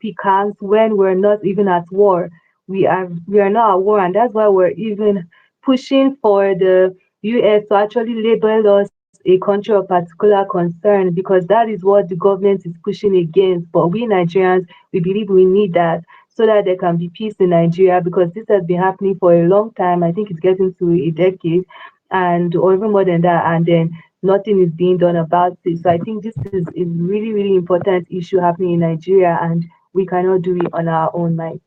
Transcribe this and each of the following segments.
becomes when we're not even at war. We are not at war, and that's why we're even pushing for the US to actually label us a country of particular concern, because that is what the government is pushing against. But we Nigerians, we believe we need that so that there can be peace in Nigeria, because this has been happening for a long time. I think it's getting to a decade, and or even more than that, and then nothing is being done about it. So I think this is a really, really important issue happening in Nigeria, and we cannot do it on our own, Mike.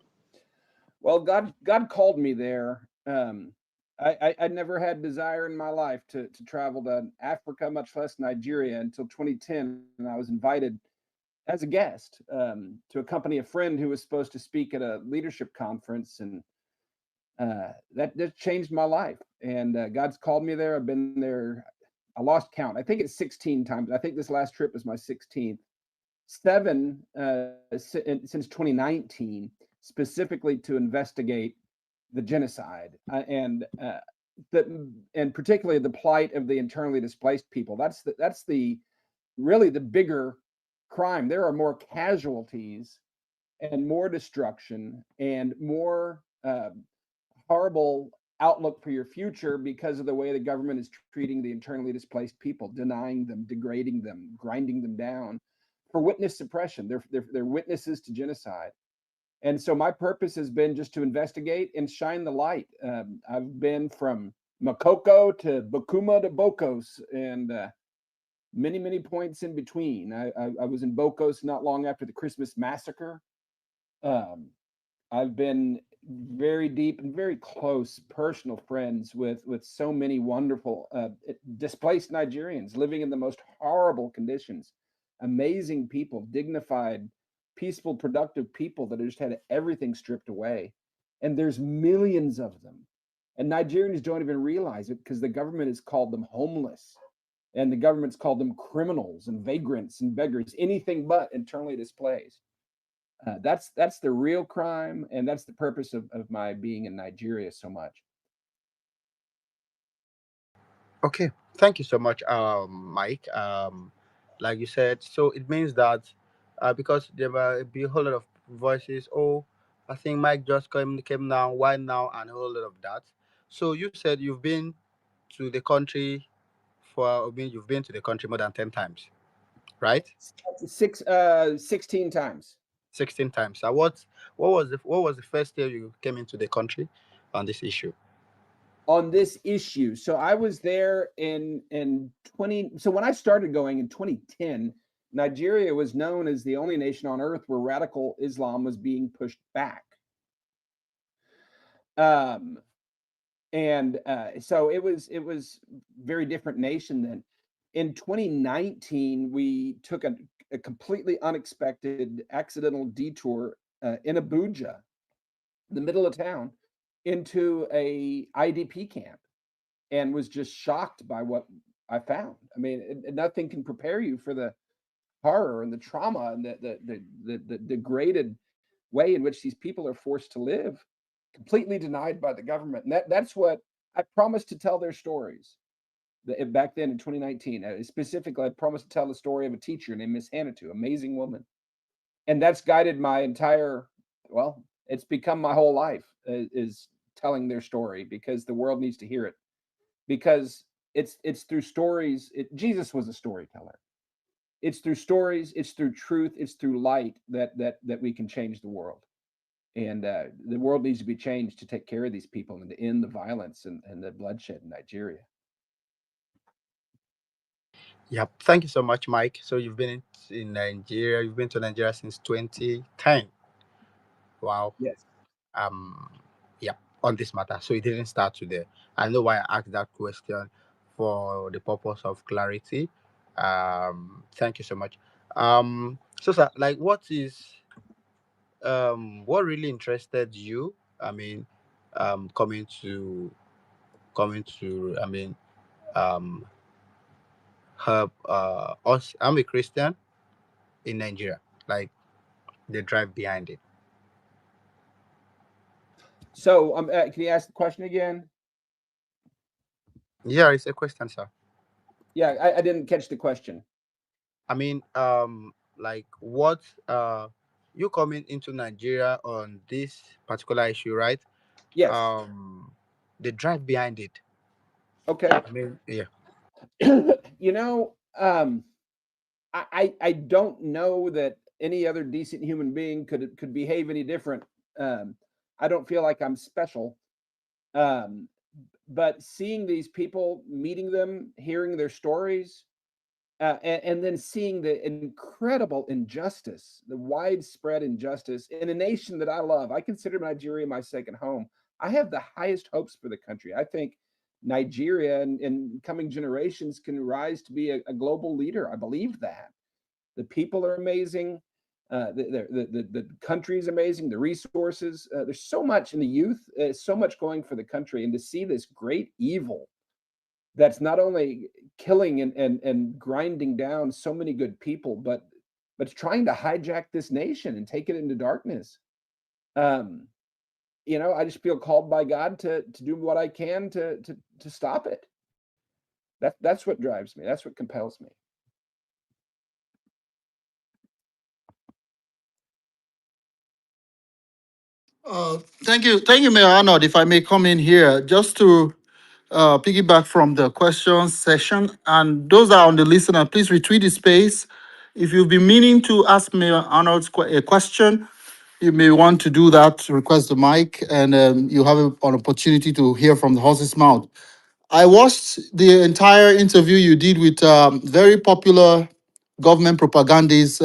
Well, God called me there. I never had desire in my life to travel to Africa, much less Nigeria, until 2010, and I was invited as a guest to accompany a friend who was supposed to speak at a leadership conference, and that changed my life. And God's called me there. I've been there. I lost count. I think it's 16 times. I think this last trip was my 16th. Seven since 2019, specifically to investigate the genocide and particularly the plight of the internally displaced people. That's the really the bigger crime. There are more casualties and more destruction and more horrible outlook for your future because of the way the government is treating the internally displaced people, denying them, degrading them, grinding them down for witness suppression. They're witnesses to genocide. And so my purpose has been just to investigate and shine the light. I've been from Makoko to Bokuma to Bokos, and many points in between. I was in Bokos not long after the Christmas massacre. Um, I've been very deep and very close personal friends with so many wonderful displaced Nigerians living in the most horrible conditions. Amazing people, dignified, peaceful, productive people that have just had everything stripped away. And there's millions of them. And Nigerians don't even realize it because the government has called them homeless, and the government's called them criminals and vagrants and beggars, anything but internally displaced. That's the real crime, and that's the purpose of my being in Nigeria so much. Okay, thank you so much, Mike. Like you said, so it means that because there will be a whole lot of voices. Oh, I think Mike just came now. Why now? And a whole lot of that. So you said you've been to the country I mean, you've been to the country more than 10 times, right? 16 times. 16 times. So what was the first year you came into the country on this issue? On this issue. So I was there in 20. So when I started going in 2010, Nigeria was known as the only nation on earth where radical Islam was being pushed back. Um, and so it was very different nation then. In 2019, we took a completely unexpected accidental detour in Abuja, in the middle of town, into a IDP camp, and was just shocked by what I found. I mean, nothing can prepare you for the horror and the trauma and the degraded way in which these people are forced to live, completely denied by the government. And that's what I promised to tell their stories. Back then in 2019, specifically, I promised to tell the story of a teacher named Miss Hannatu, amazing woman, and that's guided my entire. Well, it's become my whole life is telling their story because the world needs to hear it. Because it's through stories. Jesus was a storyteller. It's through stories. It's through truth. It's through light that we can change the world. And the world needs to be changed to take care of these people and to end the violence and the bloodshed in Nigeria. Yep. Thank you so much, Mike. So you've been in Nigeria. You've been to Nigeria since 2010. Wow. Yes. um yeah, on this matter, so it didn't start today. I know why I asked that question, for the purpose of clarity. Thank you so much. So sir, like, what really interested you, I mean, coming to I mean, um help us, I'm a Christian in Nigeria, like, the drive behind it. So, can you ask the question again? Yeah, it's a question, sir. Yeah, I didn't catch the question. I mean, like, what you coming into Nigeria on this particular issue, right? Yes. Um, the drive behind it. Okay. I mean, yeah. You know, I don't know that any other decent human being could behave any different. Um, I don't feel like I'm special. Um, but seeing these people, meeting them, hearing their stories, and then seeing the incredible injustice, the widespread injustice in a nation that I love. I consider Nigeria my second home. I have the highest hopes for the country. I think Nigeria and coming generations can rise to be a global leader. I believe that. The people are amazing. The country is amazing. The resources. There's so much in the youth. So much going for the country, and to see this great evil that's not only killing and grinding down so many good people, but trying to hijack this nation and take it into darkness. Um, I just feel called by God to do what I can to stop it. That's what drives me. That's what compels me. Thank you, Mayor Arnold. If I may come in here, just to piggyback from the questions session, and those that are on the listener, please retweet the space. If you've been meaning to ask Mayor Arnold a question, you may want to do that. Request the mic, and you have an opportunity to hear from the horse's mouth. I watched the entire interview you did with very popular government propagandist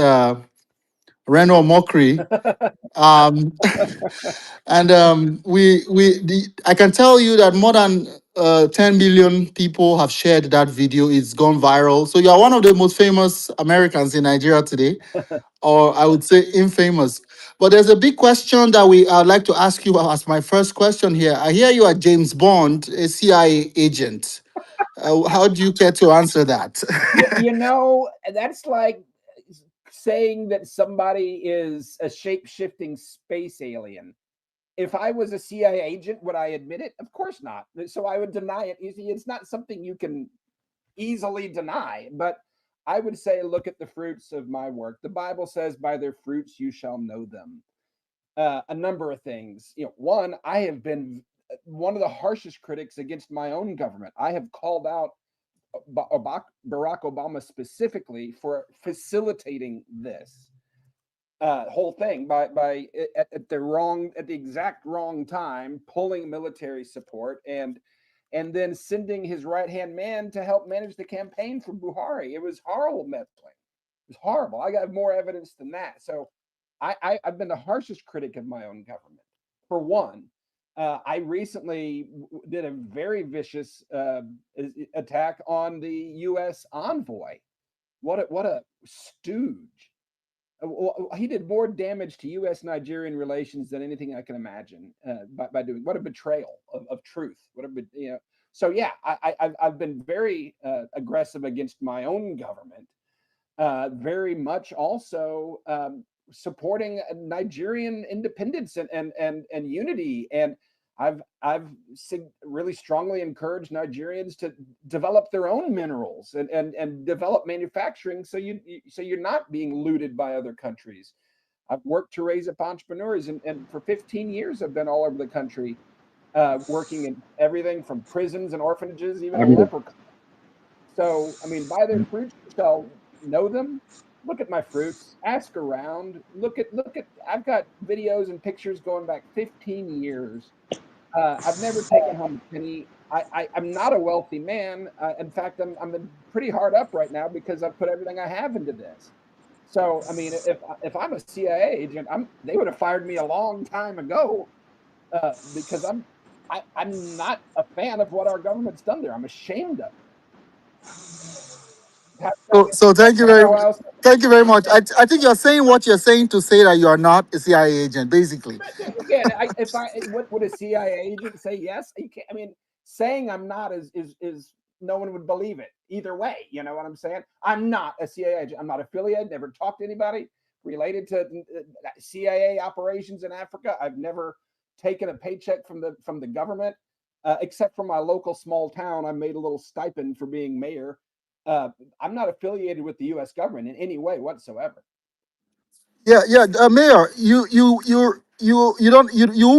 Reno Mokri. Um, and I can tell you that more than 10 million people have shared that video. It's gone viral. So you are one of the most famous Americans in Nigeria today, or I would say infamous. But there's a big question that I'd like to ask you as my first question here. I hear you are James Bond, a CIA agent. How do you care to answer that? That's like saying that somebody is a shape shifting space alien. If I was a CIA agent, would I admit it? Of course not. So I would deny it. You see, it's not something you can easily deny, but I would say, look at the fruits of my work. The Bible says, by their fruits you shall know them. A number of things. One, I have been one of the harshest critics against my own government. I have called out Barack Obama specifically for facilitating this whole thing by at the exact wrong time pulling military support and then sending his right hand man to help manage the campaign for Buhari. It was horrible meddling. It was horrible. I got more evidence than that. So I've been the harshest critic of my own government. For one, I recently did a very vicious attack on the U.S. envoy. What a stooge! He did more damage to U.S. Nigerian relations than anything I can imagine by doing. What a betrayal of truth. So yeah, I've been very aggressive against my own government. Very much also supporting Nigerian independence and unity. And I've really strongly encouraged Nigerians to develop their own minerals and develop manufacturing, so you're not being looted by other countries. I've worked to raise up entrepreneurs, and for 15 years I've been all over the country, working in everything from prisons and orphanages, even a leper. So, I mean, by their fruits you shall know them. Look at my fruits. Ask around. Look at. I've got videos and pictures going back 15 years. I've never taken home a penny. I'm not a wealthy man. In fact, I'm pretty hard up right now because I've put everything I have into this. So, I mean, if I'm a CIA agent, they would have fired me a long time ago because I'm not a fan of what our government's done there. I'm ashamed of it. How does that So, answer so your thank you question? I don't very, know how else. thank you very much. I think you're saying what you're saying to say that you are not a CIA agent, basically. Again, if I would a CIA agent say yes? You can't. I mean, saying I'm not is no one would believe it either way. You know what I'm saying? I'm not a CIA agent. I'm not affiliated. Never talked to anybody related to CIA operations in Africa. I've never taken a paycheck from the government, except for my local small town. I made a little stipend for being mayor. I'm not affiliated with the U.S. government in any way whatsoever. Yeah, yeah, Mayor, you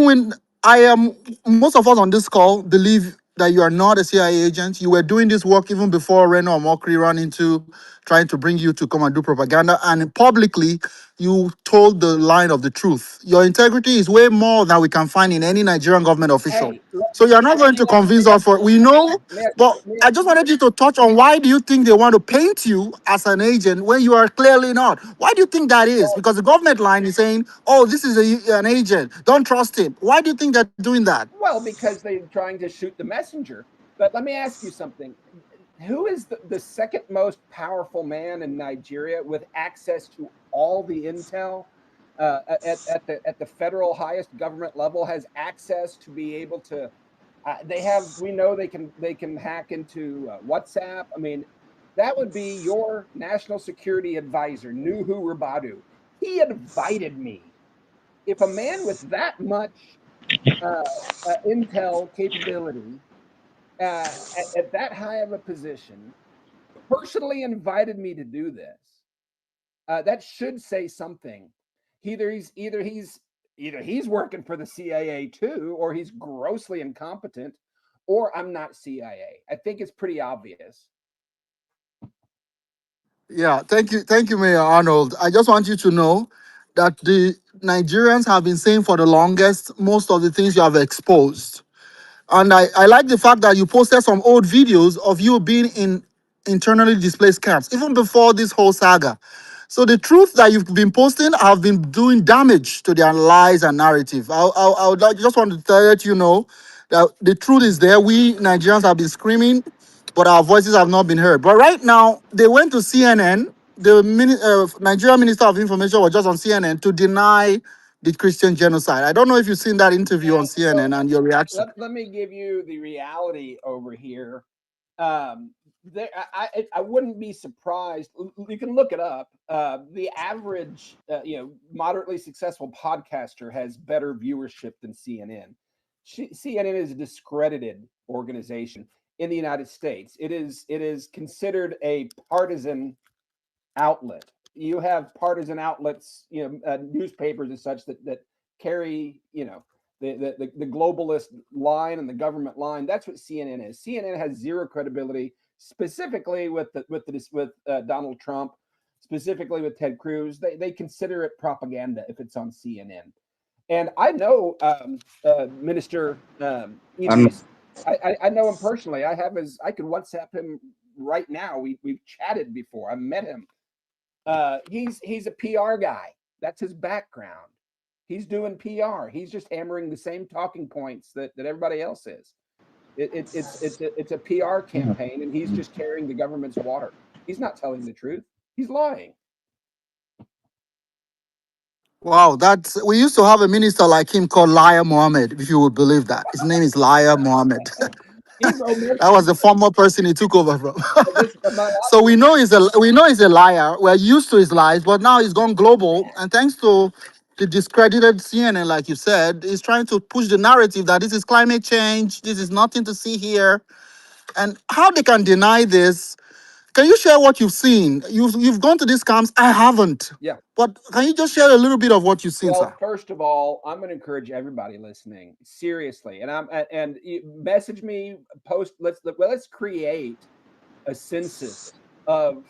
win. I am. Most of us on this call believe that you are not a CIA agent. You were doing this work even before Reno or Mokri ran into trying to bring you to come and do propaganda, and publicly you told the line of the truth. Your integrity is way more than we can find in any Nigerian government official. Hey, So you're not going to convince us for we know. But I just wanted you to touch on why do you think they want to paint you as an agent when you are clearly not? Why do you think that is? well, Because the government line is saying, "Oh, this is an agent. Don't trust him." Why do you think they're doing that? well, because they're trying to shoot the messenger. But let me ask you something. Who is the second most powerful man in Nigeria with access to all the intel at the federal highest government level has access to be able to they have we know they can hack into WhatsApp. I mean, that would be your national security advisor, Nuhu Rabadu. He invited me. If a man with that much uh, intel capability at that high of a position personally invited me to do this, that should say something. Either he's working for the CIA too, or he's grossly incompetent, or I'm not CIA. I think it's pretty obvious. Yeah, thank you, Mayor Arnold. I just want you to know that the Nigerians have been saying for the longest most of the things you have exposed. And I like the fact that you posted some old videos of you being in internally displaced camps, even before this whole saga. So the truth that you've been posting have been doing damage to their lies and narrative. I would just want to let you know that the truth is there. We Nigerians have been screaming, but our voices have not been heard. But right now, they went to CNN. The Nigerian Minister of Information was just on CNN to deny the Christian genocide. I don't know if you've seen that interview on Well, CNN and your reaction. let me give you the reality over here. I wouldn't be surprised. You can look it up. The average, moderately successful podcaster has better viewership than CNN. CNN is a discredited organization in the United States. It is considered a partisan outlet. You have partisan outlets, newspapers and such that carry, the globalist line and the government line. That's what CNN is. CNN has zero credibility, specifically with Donald Trump, specifically with Ted Cruz. They consider it propaganda if it's on CNN. And I know Minister And Idris. I know him personally. I could WhatsApp him right now. We've chatted before. I met him. He's a PR guy. That's his background. He's doing PR. He's just hammering the same talking points that everybody else is. It's a PR campaign, and he's just carrying the government's water. He's not telling the truth. He's lying. Wow, that's we used to have a minister like him called Liar Mohammed, if you would believe that. His name is Liar Mohammed. He's That was omission. the former person he took over from. This my So we know he's a liar. We're used to his lies, but now he's gone global, and thanks to the discredited CNN, like you said, he's trying to push the narrative that this is climate change, this is nothing to see here, and how they can deny this. Can you share what you've seen? You've gone to these camps. I haven't, Yeah. but can you just share a little bit of what you've seen, Well, sir? first of all, I'm going to encourage everybody listening seriously, and message me, post. Let's create a census of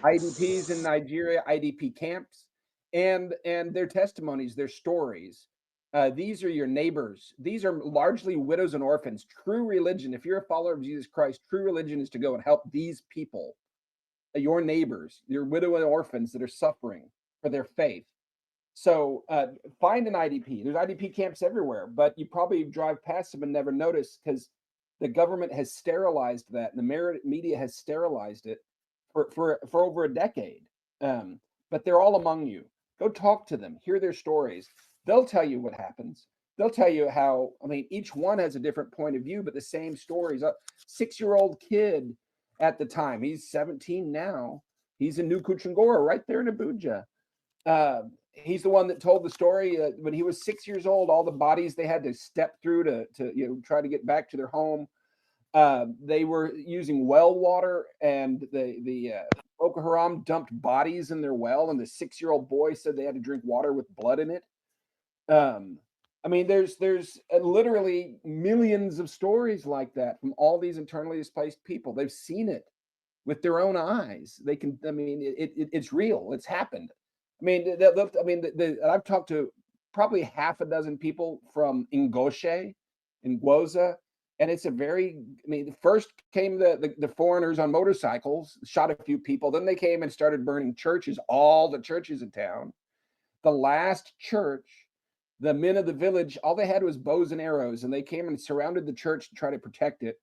IDPs in Nigeria, IDP camps, and their testimonies, their stories. These are your neighbors. These are largely widows and orphans. True religion, if you're a follower of Jesus Christ, true religion is to go and help these people, your neighbors, your widow and orphans that are suffering for their faith. So find an IDP. There's IDP camps everywhere, but you probably drive past them and never notice because the government has sterilized that, and the media has sterilized it for over a decade. But they're all among you. Go talk to them. Hear their stories. They'll tell you what happens. They'll tell you how. I mean, each one has a different point of view, but the same stories. A 6-year-old kid at the time. He's 17 now. He's in New Kuchingora, right there in Abuja. He's the one that told the story when he was 6 years old. All the bodies they had to step through to try to get back to their home. They were using well water, and the Boko Haram dumped bodies in their well, and the 6-year-old boy said they had to drink water with blood in it. Um, I mean, there's literally millions of stories like that from all these internally displaced people. They've seen it with their own eyes. They can. I mean, it's real. It's happened. I mean, I've talked to probably half a dozen people from Ngoshe in Gwoza, and it's a very. I mean, first came the foreigners on motorcycles, shot a few people. Then they came and started burning churches, all the churches in town. The last church, the men of the village, all they had was bows and arrows, and they came and surrounded the church to try to protect it.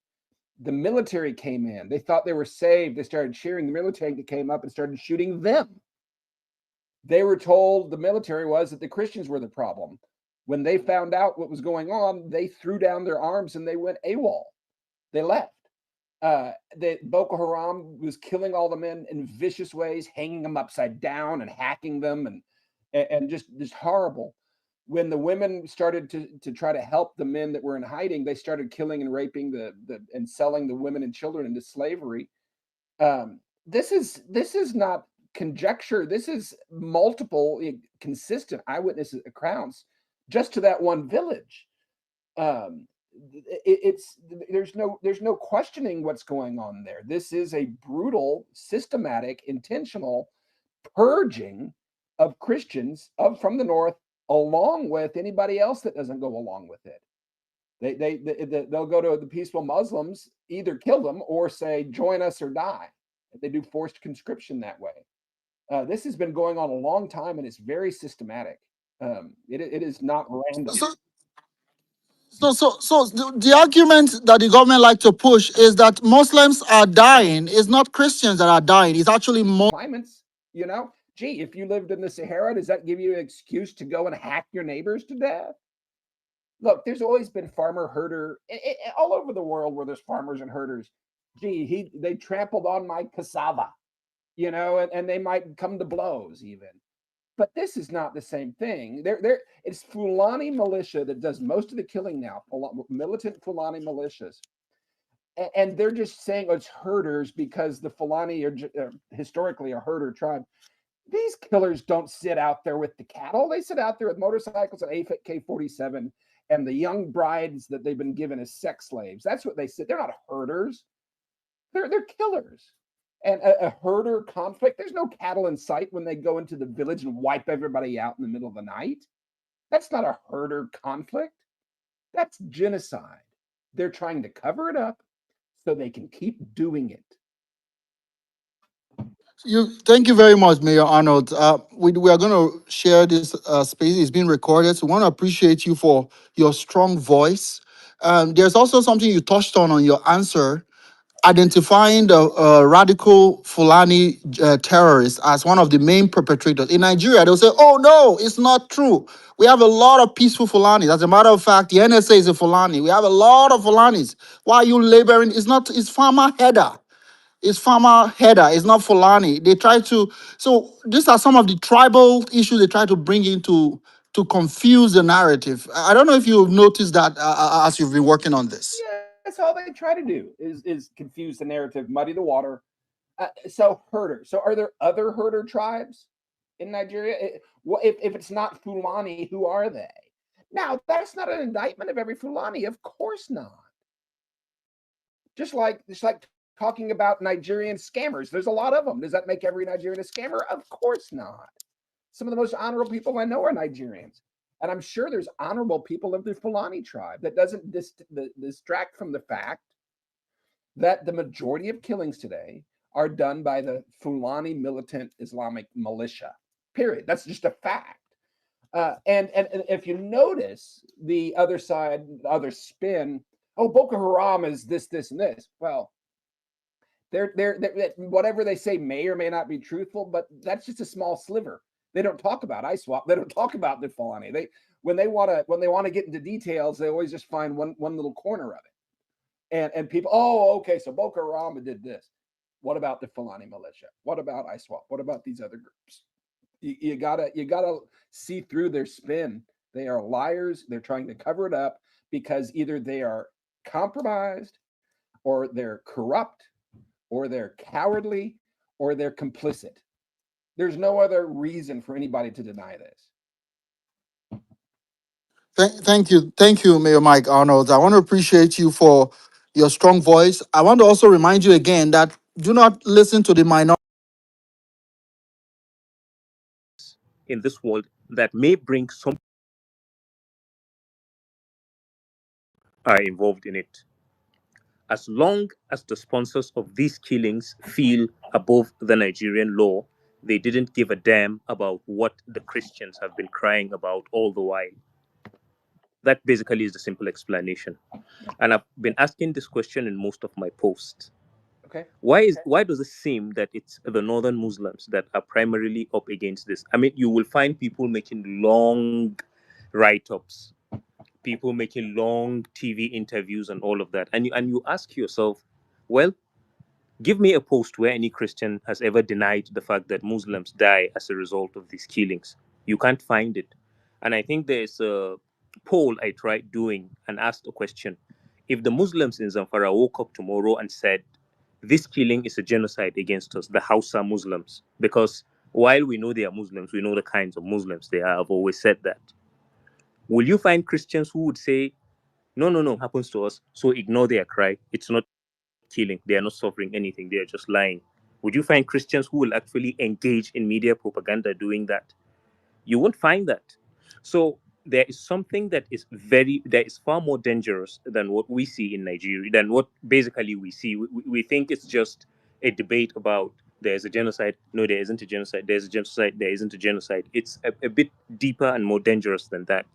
The military came in. They thought they were saved. They started cheering. The military came up and started shooting them. They were told, the military was, that the Christians were the problem. When they found out what was going on, they threw down their arms and they went AWOL. They left. The Boko Haram was killing all the men in vicious ways, hanging them upside down and hacking them, and just horrible. When the women started to try to help the men that were in hiding, they started killing and raping and selling the women and children into slavery. This is not conjecture. This is multiple consistent eyewitness accounts just to that one village. It's there's no questioning what's going on there. This is a brutal, systematic, intentional purging of Christians from the north, along with anybody else that doesn't go along with it. They'll go to the peaceful Muslims, either kill them or say join us or die. They do forced conscription that way. This has been going on a long time, and it's very systematic. It is not random. So the argument that the government like to push is that Muslims are dying. It's not Christians that are dying. It's actually more. Climates, gee, if you lived in the Sahara, does that give you an excuse to go and hack your neighbors to death? Look, there's always been farmer herder all over the world where there's farmers and herders. Gee, they trampled on my cassava, and they might come to blows even. But this is not the same thing. It's Fulani militia that does most of the killing now, militant Fulani militias. And they're just saying it's herders because the Fulani are historically a herder tribe. These killers don't sit out there with the cattle. They sit out there with motorcycles and AK-47 and the young brides that they've been given as sex slaves. That's what they sit. They're not herders. They're killers. And a herder conflict, there's no cattle in sight when they go into the village and wipe everybody out in the middle of the night. That's not a herder conflict. That's genocide. They're trying to cover it up so they can keep doing it. Thank you very much, Mayor Arnold. We are going to share this space. It's being recorded. So we want to appreciate you for your strong voice. There's also something you touched on your answer, identifying the radical Fulani terrorists as one of the main perpetrators. In Nigeria, they'll say, oh, no, it's not true. We have a lot of peaceful Fulanis. As a matter of fact, the NSA is a Fulani. We have a lot of Fulanis. Why are you laboring? It's farmer header. It's farmer header. It's not Fulani. They try to, so these are some of the tribal issues they try to bring into to confuse the narrative. I don't know if you've noticed that as you've been working on this. Yeah, that's all they try to do is confuse the narrative, muddy the water. So herder. So are there other herder tribes in Nigeria? If it's not Fulani, who are they? Now, that's not an indictment of every Fulani. Of course not. Just like talking about Nigerian scammers. There's a lot of them. Does that make every Nigerian a scammer? Of course not. Some of the most honorable people I know are Nigerians. And I'm sure there's honorable people of the Fulani tribe. That doesn't distract from the fact that the majority of killings today are done by the Fulani militant Islamic militia. Period. That's just a fact. And if you notice the other side, the other spin, oh, Boko Haram is this, and this. Well, they're whatever they say may or may not be truthful, but that's just a small sliver. They don't talk about ISWAP. They don't talk about the Fulani. When they want to get into details, they always just find one little corner of it. And people, oh, okay, so Boko Haram did this. What about the Fulani militia? What about ISWAP? What about these other groups? You gotta see through their spin. They are liars. They're trying to cover it up because either they are compromised, or they're corrupt, or they're cowardly, or they're complicit. There's no other reason for anybody to deny this. Thank you, Mayor Mike Arnold. I want to appreciate you for your strong voice. I want to also remind you again that do not listen to the minority in this world that may bring some are involved in it. As long as the sponsors of these killings feel above the Nigerian law, they didn't give a damn about what the Christians have been crying about all the while. That basically is the simple explanation. And I've been asking this question in most of my posts. Okay. Why does it seem that it's the northern Muslims that are primarily up against this? I mean, you will find people making long write-ups, people making long TV interviews and all of that. And you ask yourself, well, give me a post where any Christian has ever denied the fact that Muslims die as a result of these killings. You can't find it. And I think there's a poll I tried doing and asked a question. If the Muslims in Zamfara woke up tomorrow and said, this killing is a genocide against us, the Hausa Muslims, because while we know they are Muslims, we know the kinds of Muslims they are. I've always said that. Will you find Christians who would say, no, no, no, happens to us, so ignore their cry? It's not killing. They are not suffering anything. They are just lying. Would you find Christians who will actually engage in media propaganda doing that? You won't find that. So there is something that is far more dangerous than what we see in Nigeria, than what basically we see. We think it's just a debate about there's a genocide. No, there isn't a genocide. There's a genocide. There isn't a genocide. It's a bit deeper and more dangerous than that.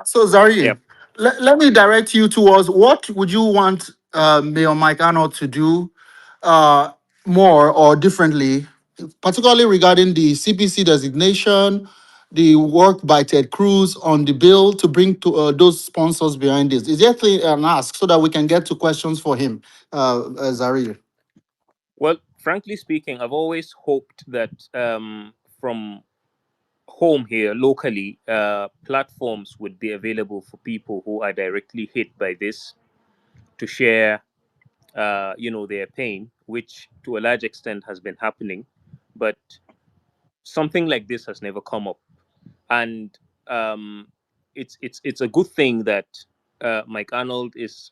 So, Yeah. Zari, let me direct you towards what would you want Mayor Mike Arnold to do uh, more or differently, particularly regarding the CPC designation, the work by Ted Cruz on the bill to bring to those sponsors behind this. Is there an ask so that we can get to questions for him, Zari? Well, frankly speaking, I've always hoped that from home here locally, platforms would be available for people who are directly hit by this to share, their pain, which to a large extent has been happening, but something like this has never come up. And um, it's a good thing that Mike Arnold is,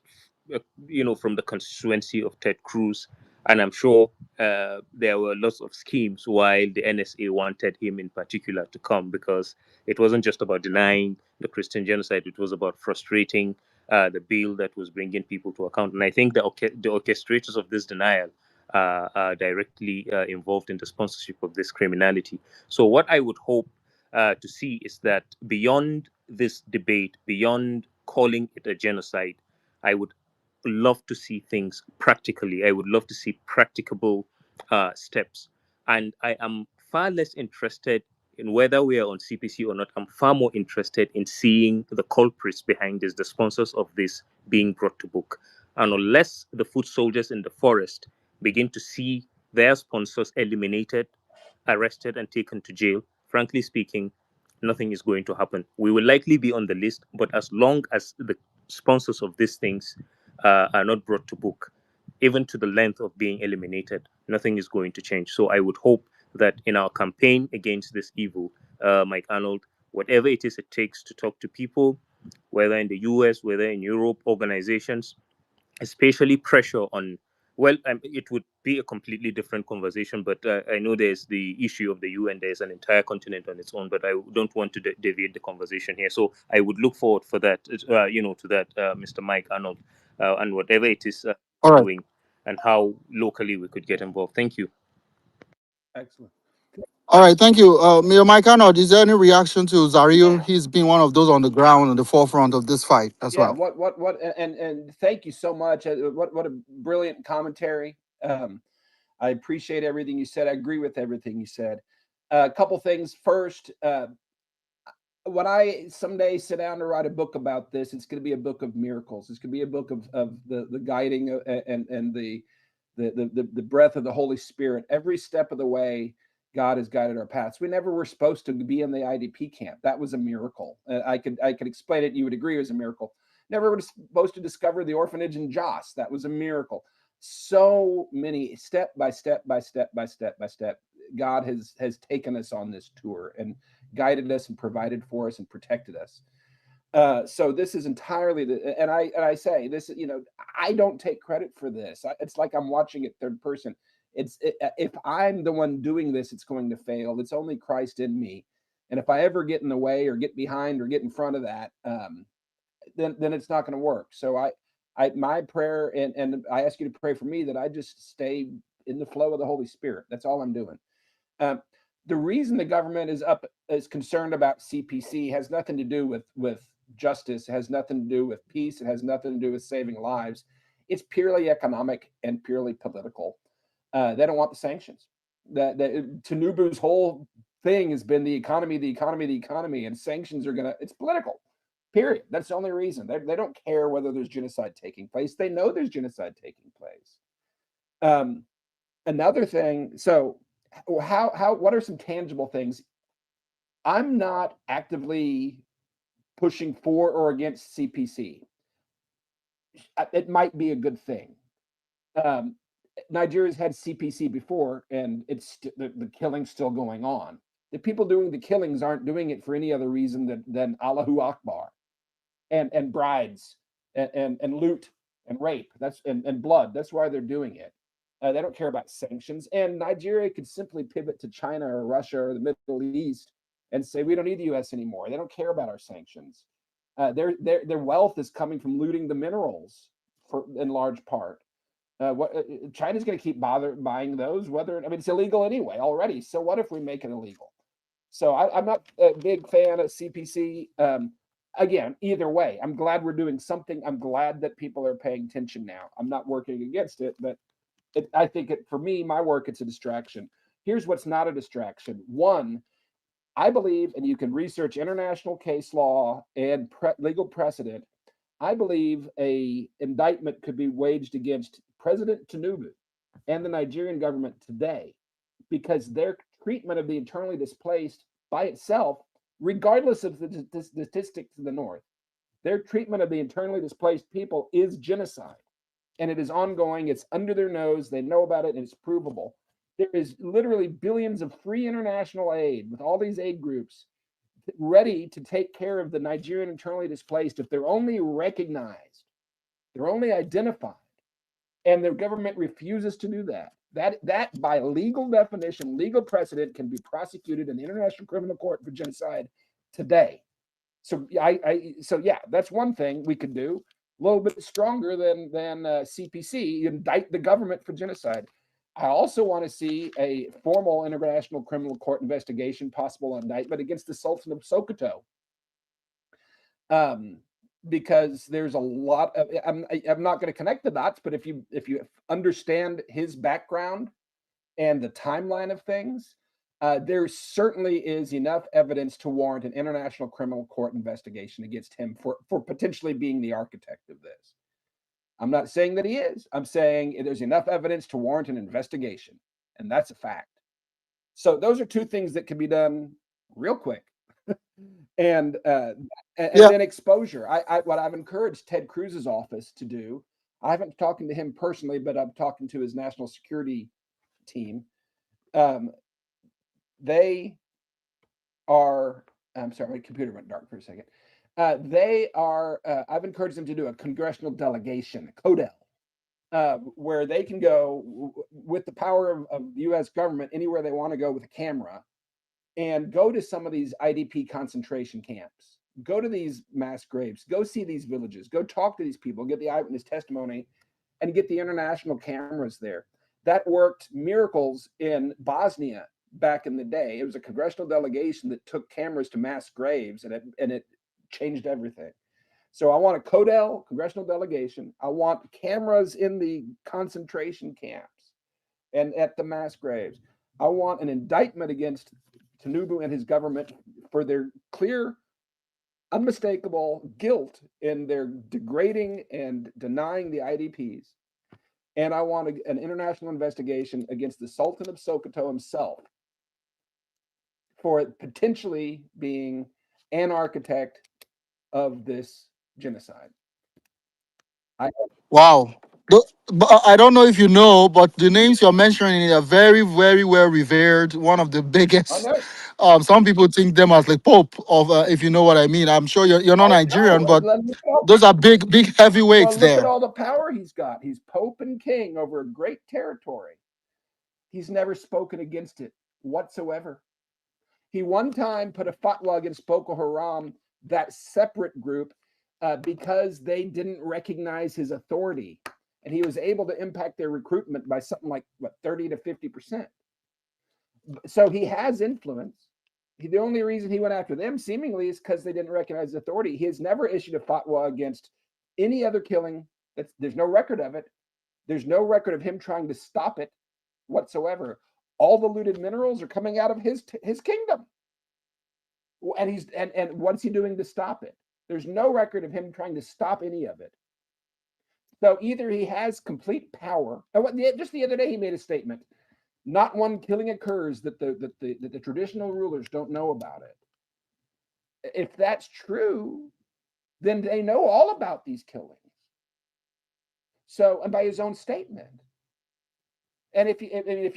from the constituency of Ted Cruz, and I'm sure there were lots of schemes while the NSA wanted him in particular to come, because it wasn't just about denying the Christian genocide; it was about frustrating the bill that was bringing people to account. And I think the orchestrators of this denial are directly involved in the sponsorship of this criminality. So, what I would hope to see is that beyond this debate, beyond calling it a genocide, I would love to see things practically. I would love to see practicable steps. And I am far less interested in whether we are on CPC or not. I'm far more interested in seeing the culprits behind this, the sponsors of this being brought to book. And unless the foot soldiers in the forest begin to see their sponsors eliminated, arrested, and taken to jail, frankly speaking, nothing is going to happen. We will likely be on the list, but as long as the sponsors of these things are not brought to book, even to the length of being eliminated, nothing is going to change. So I would hope that in our campaign against this evil, Mike Arnold, whatever it is it takes to talk to people, whether in the US, whether in Europe, organizations, especially pressure on, well, it would be a completely different conversation, but I know there's the issue of the UN. There's an entire continent on its own, but I don't want to deviate the conversation here. So I would look forward for that, to that, Mr. Mike Arnold, and whatever it is All right. doing, and how locally we could get involved. Thank you. Excellent. All right, thank you. Mayor Mike Arnold, is there any reaction to Zario? He's been one of those on the ground on the forefront of this fight as Yeah. well. What? And thank you so much. What a brilliant commentary. I appreciate everything you said. I agree with everything you said. A couple things. First, when I someday sit down to write a book about this, it's going to be a book of miracles. It's going to be a book of the guiding and the breath of the Holy Spirit. Every step of the way, God has guided our paths. We never were supposed to be in the IDP camp. That was a miracle. I could explain it. You would agree it was a miracle. Never were supposed to discover the orphanage in Jos. That was a miracle. so many step by step by step by step by step. God has taken us on this tour and guided us and provided for us and protected us. So this is entirely and I say this, I don't take credit for this. It's like I'm watching it third person. If I'm the one doing this, it's going to fail. It's only Christ in me, and if I ever get in the way or get behind or get in front of that, then it's not going to work. So my prayer, and I ask you to pray for me that I just stay in the flow of the Holy Spirit. That's all I'm doing. Um, the reason the government is concerned about CPC has nothing to do with justice. It has nothing to do with peace. It has nothing to do with saving lives. It's purely economic and purely political. They don't want the sanctions. That Tinubu's whole thing has been the economy, the economy, the economy, and sanctions are gonna. It's political. Period. That's the only reason. They don't care whether there's genocide taking place. They know there's genocide taking place. Um, Another thing. So, what are some tangible things? I'm not actively pushing for or against CPC. It might be a good thing. Um, Nigeria's had CPC before, and the killing's still going on. The people doing the killings aren't doing it for any other reason than Allahu Akbar and brides and loot and rape. And blood. That's why they're doing it. They don't care about sanctions. And Nigeria could simply pivot to China or Russia or the Middle East and say we don't need the U.S. anymore. They don't care about our sanctions. Their wealth is coming from looting the minerals in large part. China's going to keep buying those, it's illegal anyway already. So what if we make it illegal? So I'm not a big fan of CPC. Again, either way, I'm glad we're doing something. I'm glad that people are paying attention now. I'm not working against it, but I think for me, my work, it's a distraction. Here's what's not a distraction. One, I believe, and you can research international case law and legal precedent, I believe a indictment could be waged against President Tinubu and the Nigerian government today because their treatment of the internally displaced by itself, regardless of the statistics in the North, their treatment of the internally displaced people is genocide. And it is ongoing. It's under their nose. They know about it, and it's provable. There is literally billions of free international aid with all these aid groups ready to take care of the Nigerian internally displaced if they're only recognized, they're only identified, and the government refuses to do that. That by legal definition, legal precedent, can be prosecuted in the International Criminal Court for genocide today. So yeah, that's one thing we could do. A little bit stronger than CPC, indict the government for genocide. I also want to see a formal International Criminal Court investigation, possible indictment against the Sultan of Sokoto, because there's a lot of. I'm not going to connect the dots, but if you understand his background and the timeline of things, there certainly is enough evidence to warrant an International Criminal Court investigation against him for potentially being the architect of this. I'm not saying that he is. I'm saying there's enough evidence to warrant an investigation, and that's a fact. So those are two things that can be done real quick, and Yeah. then exposure. What I've encouraged Ted Cruz's office to do. I haven't talked to him personally, but I'm talking to his national security team. They are. I'm sorry, my computer went dark for a second. They are. I've encouraged them to do a congressional delegation, CODEL, where they can go with the power of the U.S. government anywhere they want to go with a camera, and go to some of these IDP concentration camps, go to these mass graves, go see these villages, go talk to these people, get the eyewitness testimony, and get the international cameras there. That worked miracles in Bosnia back in the day. It was a congressional delegation that took cameras to mass graves, and it changed everything. So I want a CODEL, congressional delegation. I want cameras in the concentration camps and at the mass graves. I want an indictment against Tinubu and his government for their clear, unmistakable guilt in their degrading and denying the IDPs. And I want an international investigation against the Sultan of Sokoto himself for potentially being an architect of this genocide. I Wow. But I don't know if you know, but the names you're mentioning are very, very well revered. One of the I biggest. know. Some people think them as like Pope of, if you know what I mean. I'm sure you're not Oh no! Nigerian, but Look at all, those are big, big well, heavyweights look at there. all the power he's got. He's Pope and King over a great territory. He's never spoken against it whatsoever. He one time put a fatwa against Boko Haram, that separate group, because they didn't recognize his authority, and he was able to impact their recruitment by something like what 30 to 50%. So he has influence. The only reason he went after them seemingly is because they didn't recognize his authority. He has never issued a fatwa against any other killing. There's no record of it. There's no record of him trying to stop it whatsoever. All the looted minerals are coming out of his kingdom, and what's he doing to stop it? There's no record of him trying to stop any of it. So either he has complete power. Just the other day, he made a statement: "Not one killing occurs that the traditional rulers don't know about it." If that's true, then they know all about these killings. So, and by his own statement, and if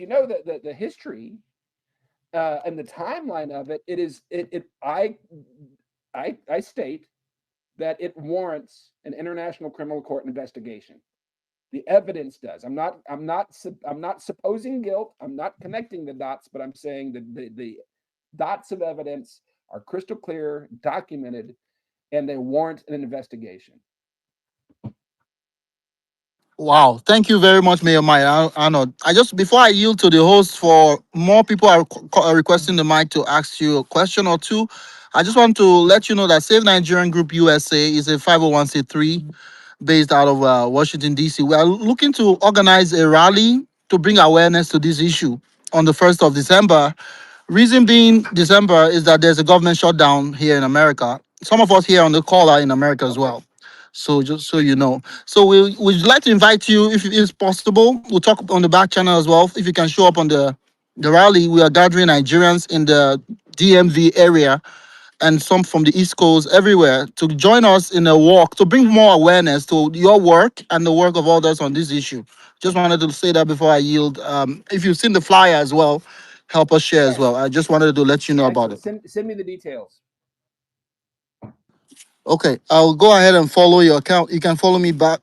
you know the history and the timeline of it, I state that it warrants an international criminal court investigation. The evidence does. I'm not supposing guilt. I'm not connecting the dots, but I'm saying that the dots of evidence are crystal clear, documented, and they warrant an investigation. Wow, thank you very much, Mayor Maya Arnold. I just before I yield to the host for more people are requesting the mic to ask you a question or two. I just want to let you know that Save Nigerian Group USA is a 501c3 based out of Washington D.C. We are looking to organize a rally to bring awareness to this issue on the 1st of December. Reason being December is that there's a government shutdown here in America. Some of us here on the call are in America as Okay. well. So just so you know. So we'd like to invite you if it's possible. We'll talk on the back channel as well. If you can show up on the rally, we are gathering Nigerians in the DMV area and some from the East Coast, everywhere, to join us in a walk to bring more awareness to your work and the work of others on this issue. Just wanted to say that before I yield. If you've seen the flyer as well, help us share as Yes. well. I just wanted to let you know about Excellent. it. Send me the details. Okay, I'll go ahead and follow your account. You can follow me back.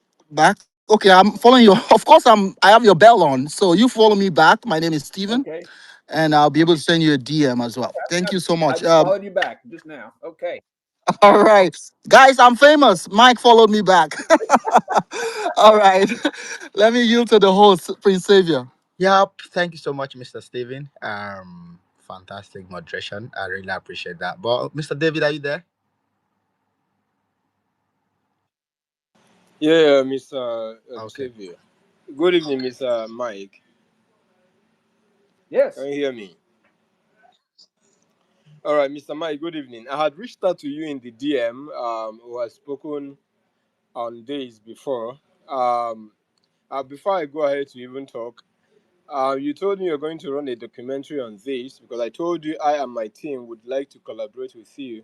Okay, I'm following you. Of course, I have your bell on, so you follow me back. My name is Steven, Okay. and I'll be able to send you a DM as well. Thank you so I much. just followed you back just now. Okay. All right, guys, I'm famous. Mike followed me back. All right, let me yield to the host, Prince Savior. Yep. Thank you so much, Mr. Steven. Fantastic moderation. I really appreciate that. But Mr. David, are you there? Yeah, Mr. Okay. Xavier. Good evening, Mr. Mike. Can Yes. you hear me? All right, Mr. Mike, good evening. I had reached out to you in the DM, who has spoken on days before. Um, Before I go ahead to even talk, you told me you're going to run a documentary on this because I told you I and my team would like to collaborate with you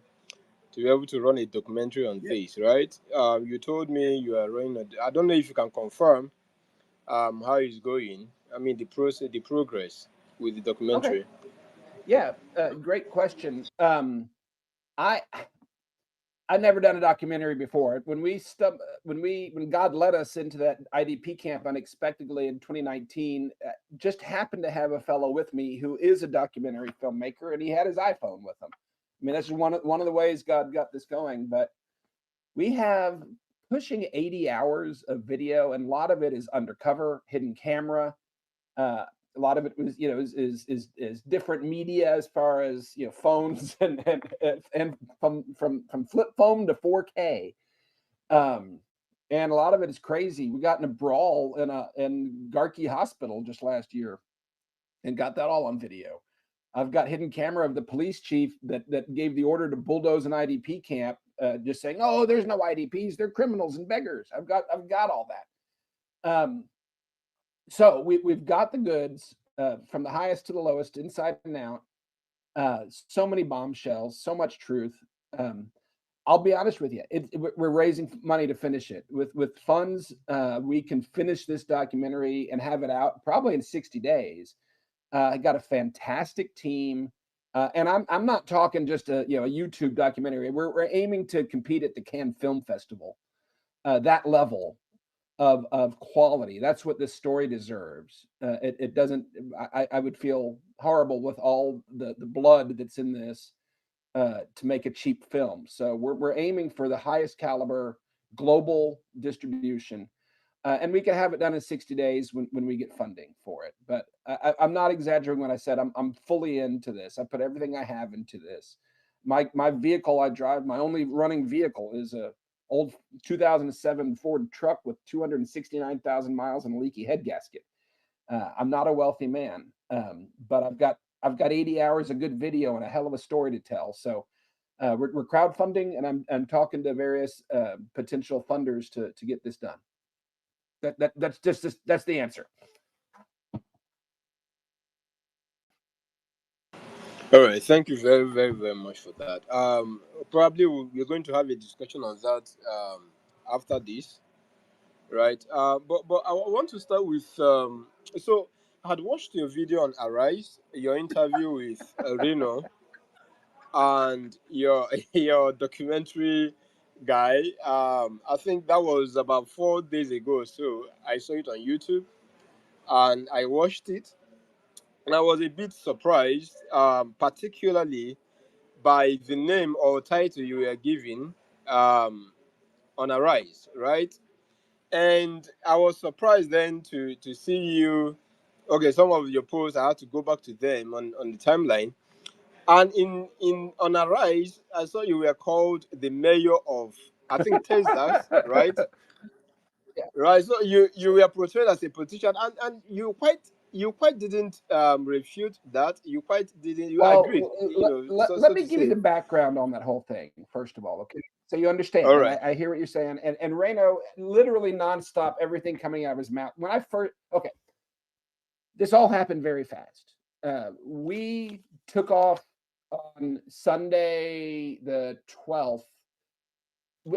to be able to run a documentary on Yeah. this, right? You told me you are running. I don't know if you can confirm how it's going. I mean the process, the progress with the Okay. documentary. Yeah. Great question. I I've never done a documentary before. When God led us into that IDP camp unexpectedly in 2019, just happened to have a fellow with me who is a documentary filmmaker, and he had his iPhone with him. I mean, that's just one of the ways God got this going. But we have pushing 80 hours of video, and a lot of it is undercover, hidden camera. Uh, a lot of it was, is different media as far as phones and from flip phone to 4K. Um, and a lot of it is crazy. We got in a brawl in Garkey Hospital just last year and got that all on video. I've got hidden camera of the police chief that gave the order to bulldoze an IDP camp, just saying, "Oh, there's no IDPs; they're criminals and beggars." I've got all that. So we've got the goods from the highest to the lowest, inside and out. So many bombshells, so much truth. Um, I'll be honest with you. We're raising money to finish it. With funds, we can finish this documentary and have it out probably in 60 days. I got a fantastic team, and I'm not talking just a a YouTube documentary. We're aiming to compete at the Cannes Film Festival, that level of quality. That's what this story deserves. It doesn't. I would feel horrible with all the blood that's in this to make a cheap film. So we're aiming for the highest caliber global distribution, and we can have it done in 60 days when we get funding for it. But I'm not exaggerating when I said I'm fully into this. I put everything I have into this. My vehicle I drive, my only running vehicle is a old 2007 Ford truck with 269,000 miles and a leaky head gasket. I'm not a wealthy man, but I've got 80 hours of good video and a hell of a story to tell. So we're crowdfunding, and I'm talking to various potential funders to get this done. That's the answer. All right, thank you very, very, very much for that. Probably we're going to have a discussion on that after this, right? But I want to start with so I had watched your video on Arise, your interview with Reno, and your your documentary guy. I think that was about 4 days ago. So I saw it on YouTube and I watched it, and I was a bit surprised, particularly by the name or title you were given um, on Arise, right? And I was surprised then to see you. Okay, some of your posts I had to go back to them on the timeline. And in on Arise, I saw you were called the mayor of, I think, Texas, right? Yeah. Right. So you were portrayed as a politician, and you quite didn't refute that. You quite didn't. You agreed. Well, let So me to give you say. the background on that whole thing, first of all, okay? So you understand, All and right. I hear what you're saying. And Reno, literally nonstop, everything coming out of his mouth. When I first, okay, this all happened very fast. We took off on Sunday the 12th.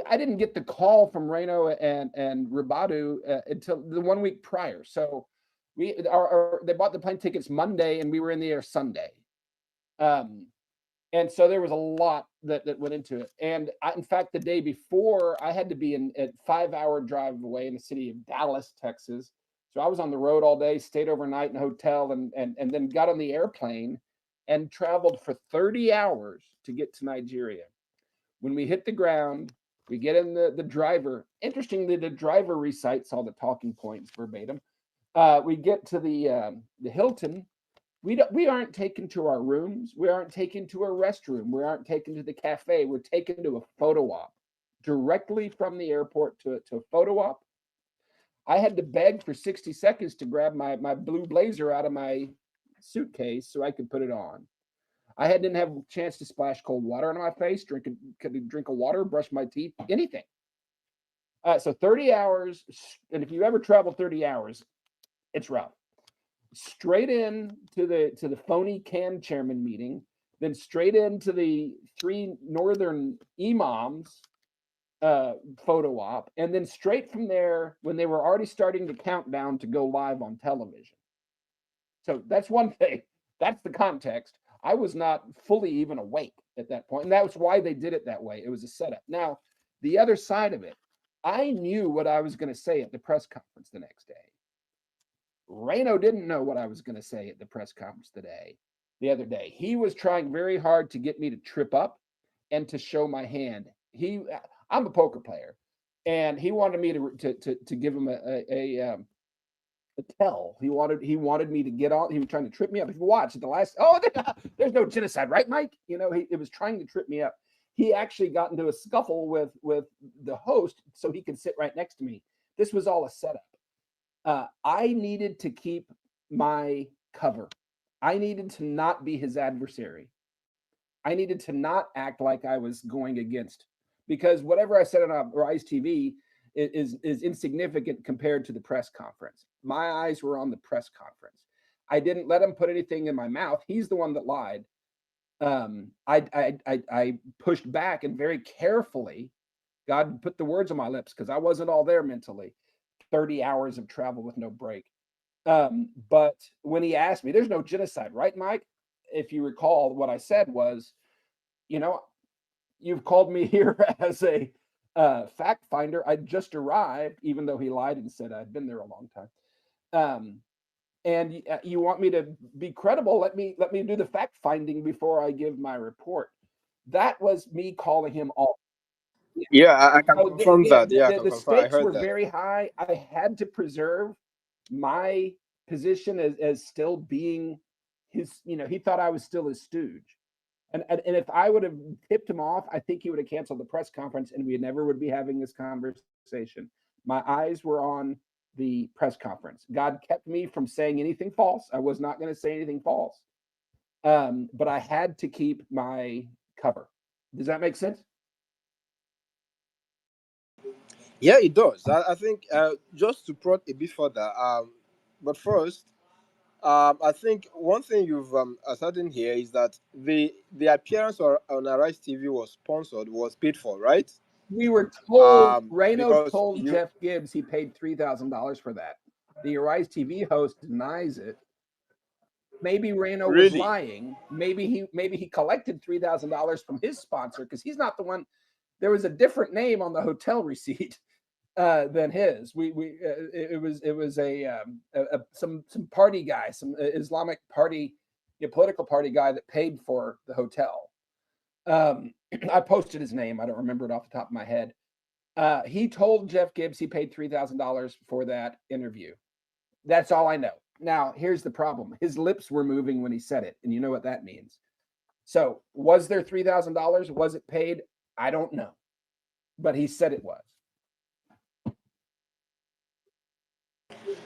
I didn't get the call from Reno and Rabadu until the 1 week prior. So they bought the plane tickets Monday, and we were in the air Sunday. Um, and so there was a lot that went into it. And in fact, the day before, I had to be in a 5 hour drive away in the city of Dallas, Texas. So I was on the road all day, stayed overnight in a hotel, and then got on the airplane and traveled for 30 hours to get to Nigeria. When we hit the ground, we get in the driver. Interestingly, the driver recites all the talking points verbatim. We get to the Hilton. We aren't taken to our rooms. We aren't taken to a restroom. We aren't taken to the cafe. We're taken to a photo op directly from the airport to a photo op. I had to beg for 60 seconds to grab my blue blazer out of my suitcase so I could put it on. I didn't have a chance to splash cold water on my face, drink of water, brush my teeth, anything. So 30 hours, and if you ever travel 30 hours, it's rough. Straight in to the phony Cannes chairman meeting, then straight into the three northern imams photo op, and then straight from there when they were already starting to count down to go live on television. So that's one thing. That's the context. I was not fully even awake at that point, and that's why they did it that way. It was a setup. Now, the other side of it, I knew what I was going to say at the press conference the next day. Reno didn't know what I was going to say at the press conference the other day. He was trying very hard to get me to trip up and to show my hand. I'm a poker player, and he wanted me to give him a tell. He wanted me to get on. He was trying to trip me up. If you watch at the last, there's no genocide, right, Mike? It was trying to trip me up. He actually got into a scuffle with the host so he could sit right next to me. This was all a setup. I needed to keep my cover. I needed to not be his adversary. I needed to not act like I was going against, because whatever I said on Rise TV is insignificant compared to the press conference. My eyes were on the press conference. I didn't let him put anything in my mouth. He's the one that lied. I pushed back and very carefully. God put the words on my lips because I wasn't all there mentally. 30 hours of travel with no break. But when he asked me, there's no genocide, right, Mike? If you recall, what I said was, you know, you've called me here as a fact finder. I just arrived, even though he lied and said I'd been there a long time. Um, and you want me to be credible? Let me do the fact finding before I give my report. That was me calling him all. Yeah, I can So confirm that. Yeah, I the can confirm. I stakes heard were that. very high. I had to preserve my position as still being his. He thought I was still his stooge. And if I would have tipped him off, I think he would have canceled the press conference, and we never would be having this conversation. My eyes were on the press conference. God kept me from saying anything false. I was not going to say anything false, but I had to keep my cover. Does that make sense? Yeah, it does. I think just to prod a bit further. But first, I think one thing you've ascertained here is that the appearance on Arise TV was sponsored, was paid for, right? We were told, Reno Because told you Jeff Gibbs he paid $3,000 for that. The Arise TV host denies it. Maybe Reno was really. lying. Maybe he collected $3,000 from his sponsor because he's not the one. There was a different name on the hotel receipt than his. It was some party guy, some Islamic party, political party guy that paid for the hotel. I posted his name. I don't remember it off the top of my head. He told Jeff Gibbs he paid $3,000 for that interview. That's all I know. Now, here's the problem. His lips were moving when he said it, and you know what that means. So, was there $3,000? Was it paid? I don't know. But he said it was.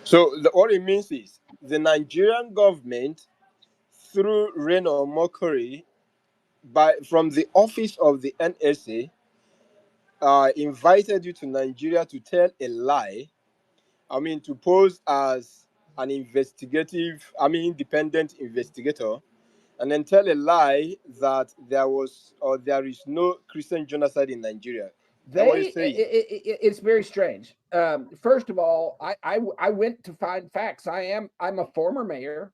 So what it means is the Nigerian government, through Reno Mokori, by from the office of the NSA, invited you to Nigeria to tell a lie. I mean, to pose as an independent investigator, and then tell a lie that there was or there is no Christian genocide in Nigeria. Is that what you're saying? It's very strange. First of all, I went to find facts. I'm a former mayor.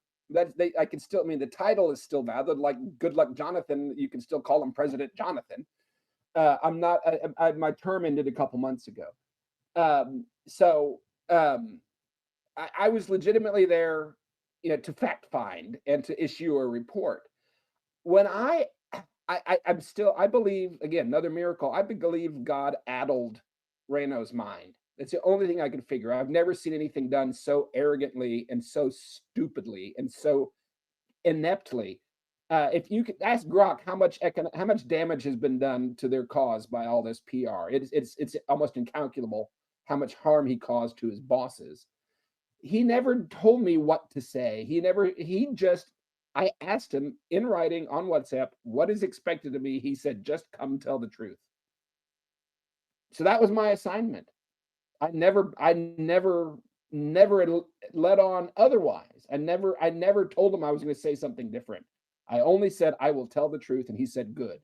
I can still. I mean, the title is still valid. Like Good Luck Jonathan, you can still call him President Jonathan. I'm not. My term ended a couple months ago. So I was legitimately there, to fact find and to issue a report. When I'm still, I believe, again, another miracle. I believe God addled Reno's mind. That's the only thing I can figure. I've never seen anything done so arrogantly and so stupidly and so ineptly. If you could ask Grok how much damage has been done to their cause by all this PR, it's almost incalculable how much harm he caused to his bosses. He never told me what to say. He just, I asked him in writing on WhatsApp, what is expected of me? He said, just come tell the truth. So that was my assignment. I never let on otherwise. I never told him I was going to say something different. I only said, I will tell the truth. And he said, good.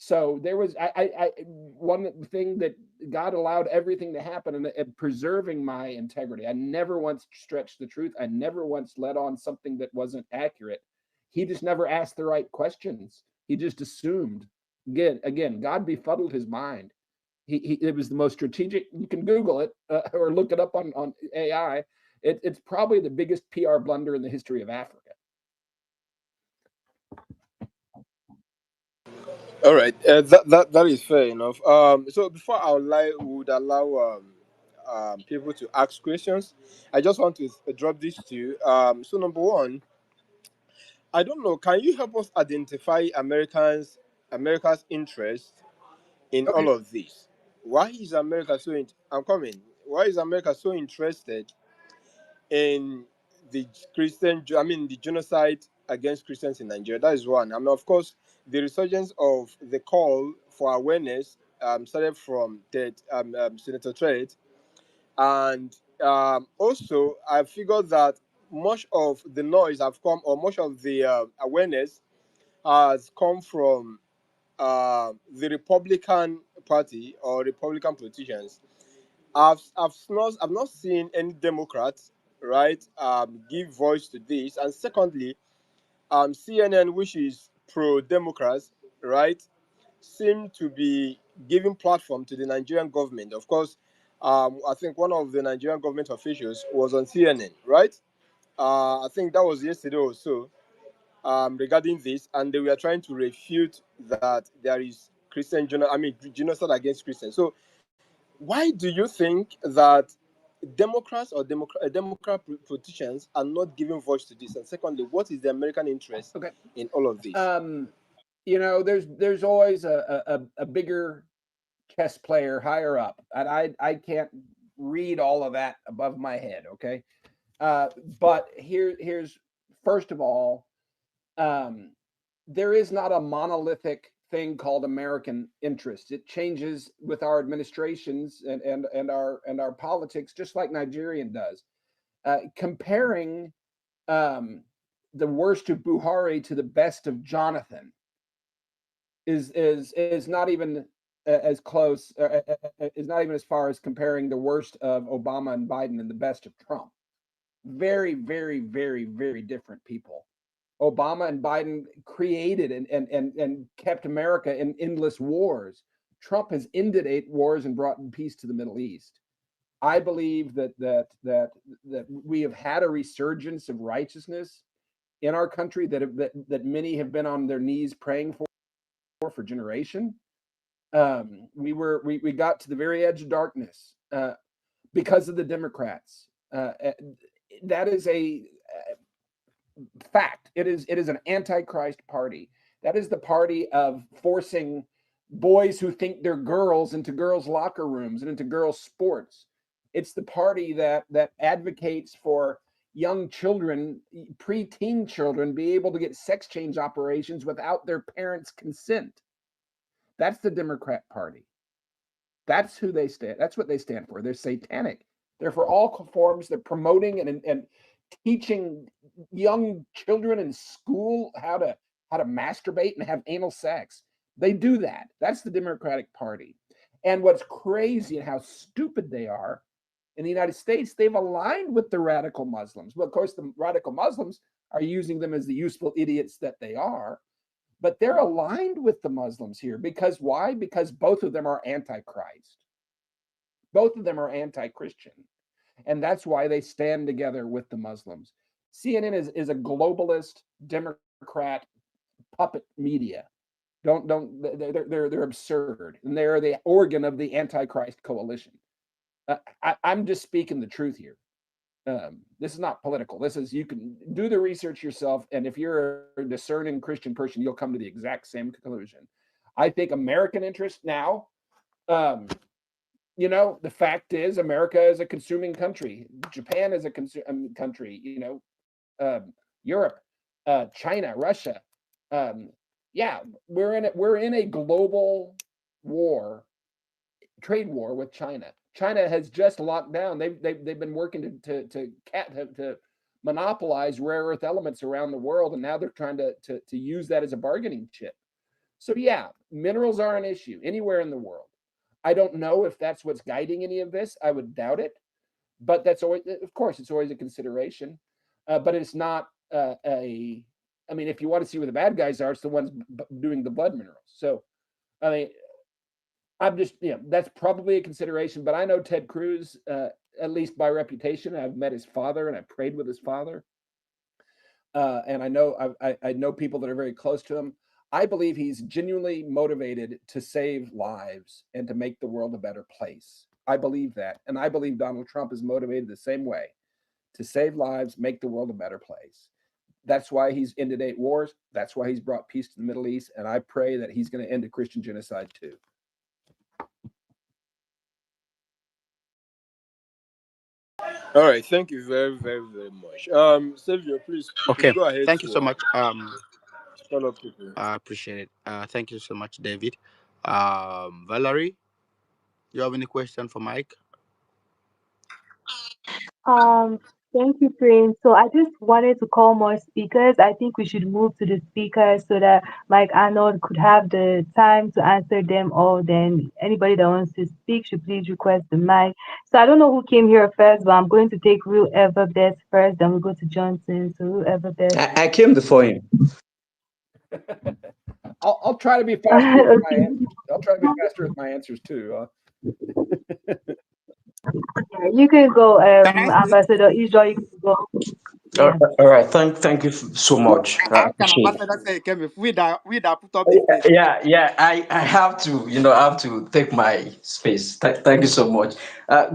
So there was one thing that God allowed everything to happen and preserving my integrity. I never once stretched the truth. I never once let on something that wasn't accurate. He just never asked the right questions. He just assumed. Again, God befuddled his mind. It was the most strategic. You can Google it or look it up on AI. It's probably the biggest PR blunder in the history of Africa. All right, that is fair enough. So before would allow people to ask questions, I just want to drop this to you. So number one, I don't know. Can you help us identify America's interest in Okay. all of this? Why is America so? I'm coming. Why is America so interested in the the genocide against Christians in Nigeria? That is one. I mean, of course, the resurgence of the call for awareness started from Senator Trade, and also I figured that much of the noise have come, or much of the awareness has come from the Republican Party or Republican politicians. I've not seen any Democrats, right, give voice to this. And secondly, CNN, which is pro-Democrats, right, seem to be giving platform to the Nigerian government. Of course, I think one of the Nigerian government officials was on CNN, right? I think that was yesterday or so, regarding this, and they were trying to refute that there is genocide against Christians. So, why do you think that Democrats or Democrat politicians are not giving voice to this? And secondly, what is the American interest Okay. in all of this? There's always a bigger chess player higher up, and I can't read all of that above my head. Okay, but here's first of all, um, there is not a monolithic thing called American interest. It changes with our administrations and our politics, just like Nigerian does. Comparing um, the worst of Buhari to the best of Jonathan is not even as close, is not even as far as comparing the worst of Obama and Biden and the best of Trump. Very, very, very, very different people. Obama and Biden created and kept America in endless wars. Trump has ended 8 wars and brought peace to the Middle East. I believe that we have had a resurgence of righteousness in our country that many have been on their knees praying for generation. We got to the very edge of darkness because of the Democrats. That is a fact. It is an antichrist party. That is the party of forcing boys who think they're girls into girls' locker rooms and into girls' sports. It's the party that advocates for young children, preteen children, be able to get sex change operations without their parents' consent. That's the Democrat Party. That's who they stand. That's what they stand for. They're satanic. They're for all forms. They're promoting and teaching young children in school how to masturbate and have anal sex. They do that. That's the Democratic Party. And what's crazy and how stupid they are in the United States, they've aligned with the radical Muslims. Well, of course, the radical Muslims are using them as the useful idiots that they are, but they're aligned with the Muslims here because why? Because both of them are antichrist. Both of them are anti-Christian. And that's why they stand together with the Muslims. CNN is a globalist Democrat puppet media. Don't they're absurd, and they're the organ of the Antichrist coalition. I'm just speaking the truth here. This is not political. This is, you can do the research yourself, and if you're a discerning Christian person, you'll come to the exact same conclusion. I think American interest now, um, the fact is America is a consuming country. Japan is a country. Europe, China, Russia. Um, yeah, we're in a global war, trade war with China. China has just locked down. They've been working to monopolize rare earth elements around the world, and now they're trying to use that as a bargaining chip. So yeah, minerals are an issue anywhere in the world. I don't know if that's what's guiding any of this. I would doubt it, but that's always, of course, it's always a consideration. But it's not a. I mean, if you want to see where the bad guys are, it's the ones doing the blood minerals. So, I mean, I'm just, that's probably a consideration. But I know Ted Cruz, at least by reputation. I've met his father and I prayed with his father. And I know people that are very close to him. I believe he's genuinely motivated to save lives and to make the world a better place. I believe that. And I believe Donald Trump is motivated the same way, to save lives, make the world a better place. That's why he's ended 8 wars. That's why he's brought peace to the Middle East. And I pray that he's going to end a Christian genocide too. All right, thank you very, very, very much. Savio, please, you could Okay, go ahead thank you so to much. follow up people. I appreciate it. Thank you so much, David. Valerie, you have any question for Mike? Um, Thank you, Prince. So I just wanted to call more speakers. I think we should move to the speakers so that Mike Arnold could have the time to answer them all. Then anybody that wants to speak should please request the mic. So I don't know who came here first, but I'm going to take Real Ever Best first. Then we'll go to Johnson. So Real Ever Best. I came before him. I'll try to be faster with my Okay. answers. I'll try to be faster with my answers too. You can go, Can I speak? Ambassador Israel. You can go. All Yeah. all right. Thank you so much. I How can appreciate it. ambassador say he came if we that put up a face? Yeah. I have to, I have to take my space. Thank you so much.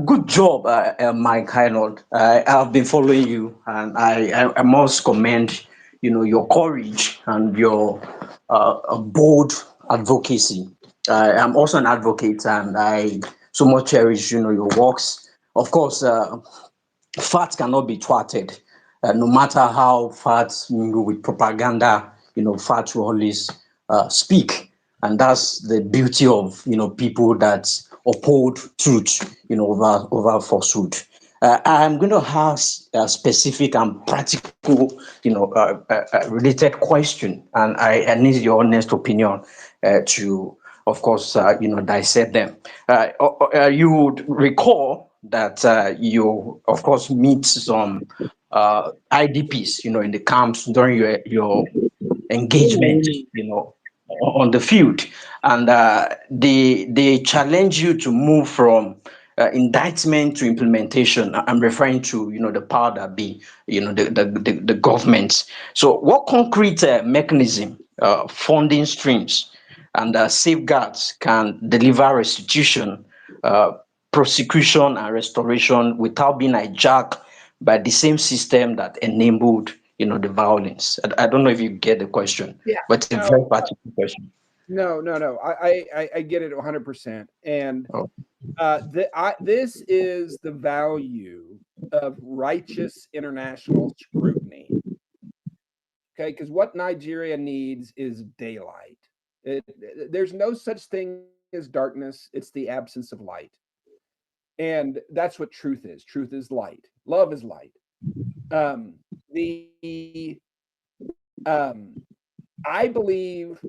Good job, Mike Arnold. I have been following you, and I must commend, your courage and your bold advocacy. I'm also an advocate, and I so much cherish, your works. Of course, facts cannot be thwarted. No matter how facts mingle with propaganda, facts will always speak. And that's the beauty of, people that uphold truth, over falsehood. I'm going to ask a specific and practical, related question, and I need your honest opinion to, of course, dissect them. You would recall that you, of course, meet some IDPs, in the camps during your engagement, on the field, and they challenge you to move from indictment to implementation. I'm referring to, the power that be, the government. So, what concrete mechanism, funding streams, and safeguards can deliver restitution, uh, prosecution, and restoration without being hijacked by the same system that enabled, the violence? I don't know if you get the question, Yeah. but it's a very No, particular question. no. I get it 100%. And Oh, this is the value of righteous international scrutiny. Okay, because what Nigeria needs is daylight. There's no such thing as darkness; it's the absence of light, and that's what truth is. Truth is light. Love is light. Um, the I believe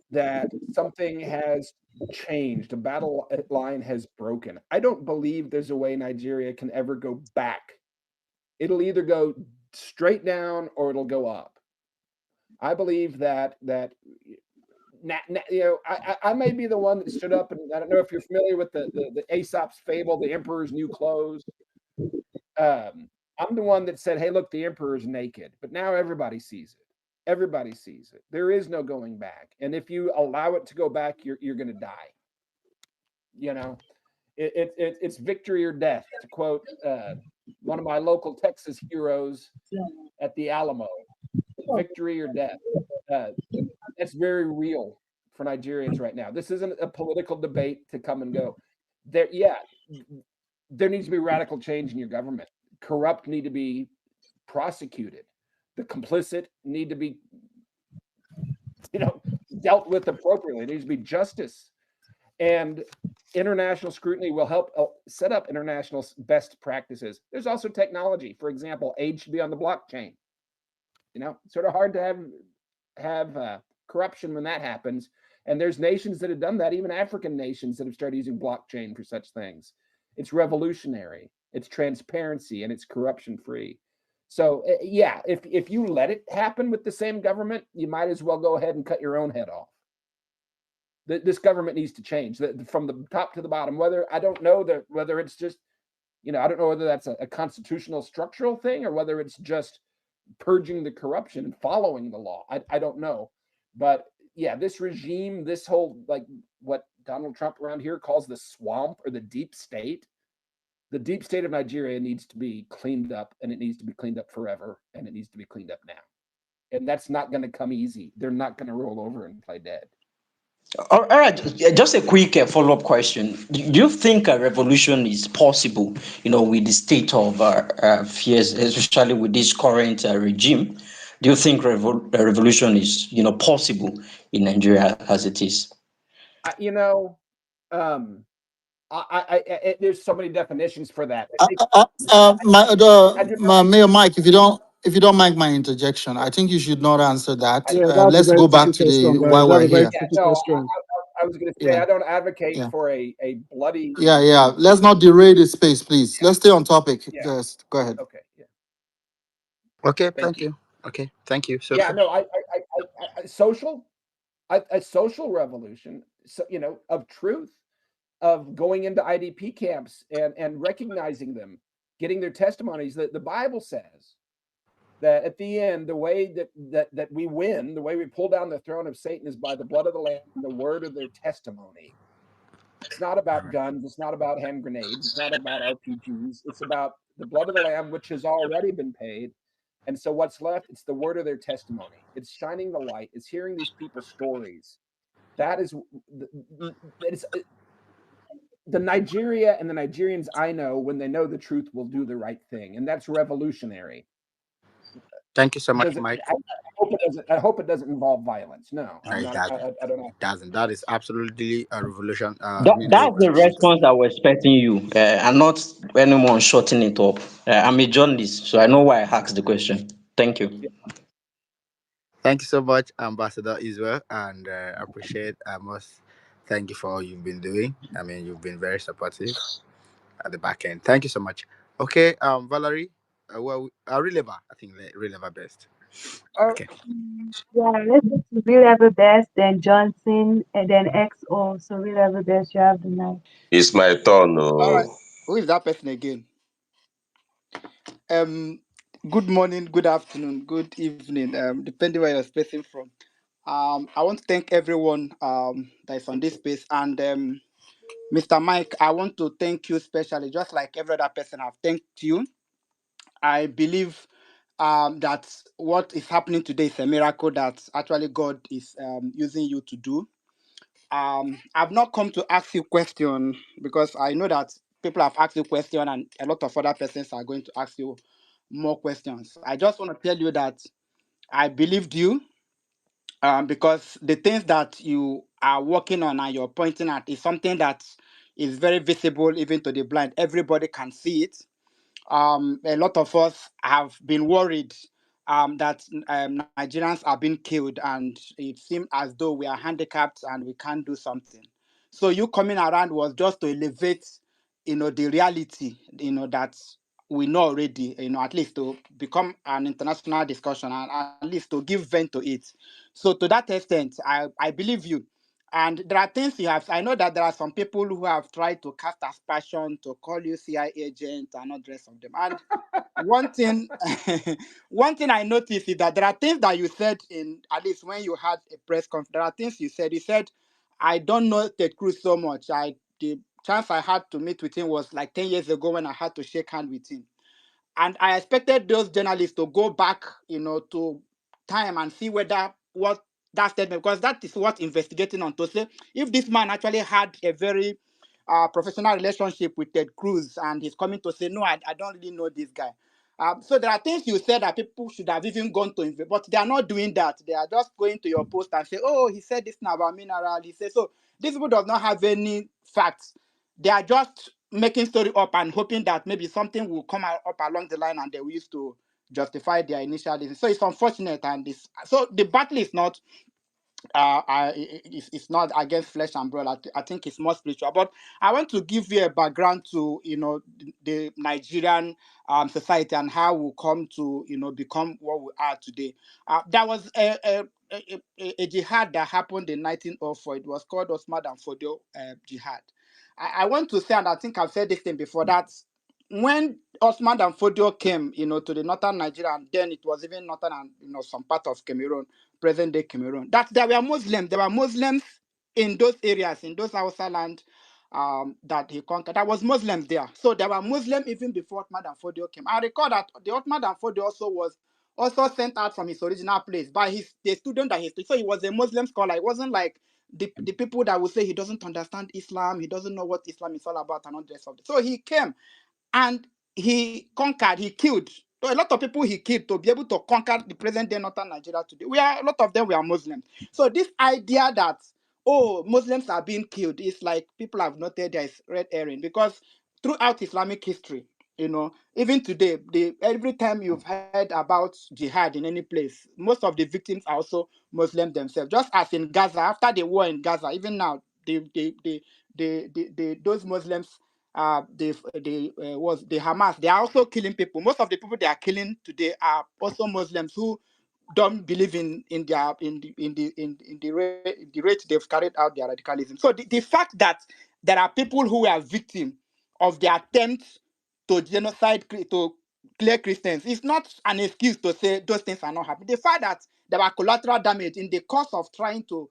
that something has changed. A battle line has broken. I don't believe there's a way Nigeria can ever go back. It'll either go straight down or it'll go up. I believe that I may be the one that stood up, and I don't know if you're familiar with the Aesop's fable, the Emperor's New Clothes. I'm the one that said, "Hey, look, the Emperor's naked," but now everybody sees it. Everybody sees it. There is no going back, and if you allow it to go back, you're going to die. You know, it's victory or death, to quote one of my local Texas heroes at the Alamo. Victory or death. Uh, that's very real for Nigerians right now. This isn't a political debate to come and go. Yeah, there needs to be radical change in your government. Corrupt need to be prosecuted. The complicit need to be, you know, dealt with appropriately. There needs to be justice, and international scrutiny will help set up international best practices. There's also technology. For example, aid should be on the blockchain. It's sort of hard to have corruption when that happens. And there's nations that have done that, even African nations that have started using blockchain for such things. It's revolutionary, it's transparency, and it's corruption free. So yeah, if you let it happen with the same government, you might as well go ahead and cut your own head off. This government needs to change from the top to the bottom. Whether I don't know that whether it's just I don't know whether that's a constitutional structural thing or whether it's just purging the corruption and following the law. I don't know. But yeah, this regime, this whole, like what Donald Trump around here calls the swamp or the deep state of Nigeria needs to be cleaned up, and it needs to be cleaned up forever, and it needs to be cleaned up now. And that's not going to come easy. They're not going to roll over and play dead. all right. Just a quick follow-up question. Do you think a revolution is possible, with the state of affairs, especially with this current regime? Do you think a revolution is, possible in Nigeria as it is? I, you know, um, there's so many definitions for that. Mayor Mike, if you don't mind my interjection, I think you should not answer that. Yeah, that's a Let's very go back tricky to the question, guys. why That's we're a very here. Yeah, tricky no, question. I was going to say Yeah, I don't advocate yeah, for a bloody. yeah, yeah. Let's not derail the space, please. Let's stay on topic. Yeah. Just go ahead. Okay. Yeah. Okay, Thank thank you. you. Okay, thank you. So, Yeah. No. Social. A social revolution. So of truth, of going into IDP camps and recognizing them, getting their testimonies. That the Bible says that at the end, the way that we win, the way we pull down the throne of Satan is by the blood of the Lamb and the word of their testimony. It's not about guns. It's not about hand grenades. It's not about RPGs. It's about the blood of the Lamb, which has already been paid. And so what's left? It's the word of their testimony. It's shining the light. It's hearing these people's stories. That is it's the Nigeria and the Nigerians I know, when they know the truth, will do the right thing, and that's revolutionary. thank you so much, Does it? Mike. I hope it doesn't involve violence. No, I'm It not. doesn't. I don't know. It doesn't. That is absolutely a revolution. I That, mean, a that's the revolution. response I was expecting you, and not anyone shutting it up. I'm a journalist, so I know why I asked the question. Thank you. Yeah. Thank you so much, Ambassador Israel, and appreciate. I must thank you for all you've been doing. I mean, you've been very supportive at the back end. Thank you so much. Okay, Valerie, Reliever, I think Reliever best. Oh, Okay. yeah, let's go to Real Ever Best, then Johnson, and then XO. So Real Ever Best, you have the night. It's my turn. All right. Oh. Who is that person again? Um, Good morning, good afternoon, good evening, depending where you're spacing from. I want to thank everyone that is on this space, and Mr. Mike, I want to thank you specially, just like every other person I've thanked you. I believe that what is happening today is a miracle that actually God is using you to do. I've not come to ask you question because I know that people have asked you question and a lot of other persons are going to ask you more questions. I just want to tell you that I believed you because the things that you are working on and you're pointing at is something that is very visible even to the blind. Everybody can see it. A lot of us have been worried that Nigerians are being killed, and it seemed as though we are handicapped and we can't do something. So you coming around was just to elevate, the reality, that we know already, at least to become an international discussion and at least to give vent to it. So to that extent, I believe you. And there are things you have. I know that there are some people who have tried to cast aspersion to call you CIA agent and all the rest of them. And one thing, one thing I noticed is that there are things that you said in at least when you had a press conference. There are things you said. You said, "I don't know Ted Cruz so much. The chance I had to meet with him was like 10 years ago when I had to shake hand with him." And I expected those journalists to go back, to time and see whether what that statement, because that is what investigating on to say if this man actually had a very professional relationship with Ted Cruz and he's coming to say, no, I don't really know this guy. So there are things you said that people should have even gone to invest, but they are not doing that. They are just going to your post and say, oh, he said this now about mineral. He said so. These people does not have any facts. They are just making story up and hoping that maybe something will come up along the line and they will use to justify their initial decision. So it's unfortunate, and this so the battle is not it's not against flesh and blood. I think it's more spiritual. But I want to give you a background to the Nigerian society and how we come to become what we are today. There was a jihad that happened in 1904. It was called Osman and Fodio jihad. I want to say, and I think I've said this thing before, that when Osman and Fodio came, to the northern Nigeria, and then it was even northern and some part of Cameroon, present day Cameroon, that there were Muslims. There were Muslims in those areas, in those Hausa land that he conquered. There was Muslims there. So there were Muslims even before Ottoman and Fodio came. I recall that the Ottoman and Fodio also was also sent out from his original place by the student that he studied. So he was a Muslim scholar. It wasn't like the people that would say he doesn't understand Islam, he doesn't know what Islam is all about and all the rest of it. So he came and he conquered, he killed. So a lot of people he killed to be able to conquer the present day northern Nigeria today. A lot of them were Muslims. So this idea that oh, Muslims are being killed, it's like people have noted there is red herring, because throughout Islamic history, even today, every time you've heard about jihad in any place, most of the victims are also Muslims themselves. Just as in Gaza, after the war in Gaza, even now, those Muslims, was the Hamas. They are also killing people. Most of the people they are killing today are also Muslims who don't believe in their in the rate they've carried out their radicalism. So the fact that there are people who are victim of the attempt to genocide, to clear Christians, is not an excuse to say those things are not happening. The fact that there were collateral damage in the course of trying to,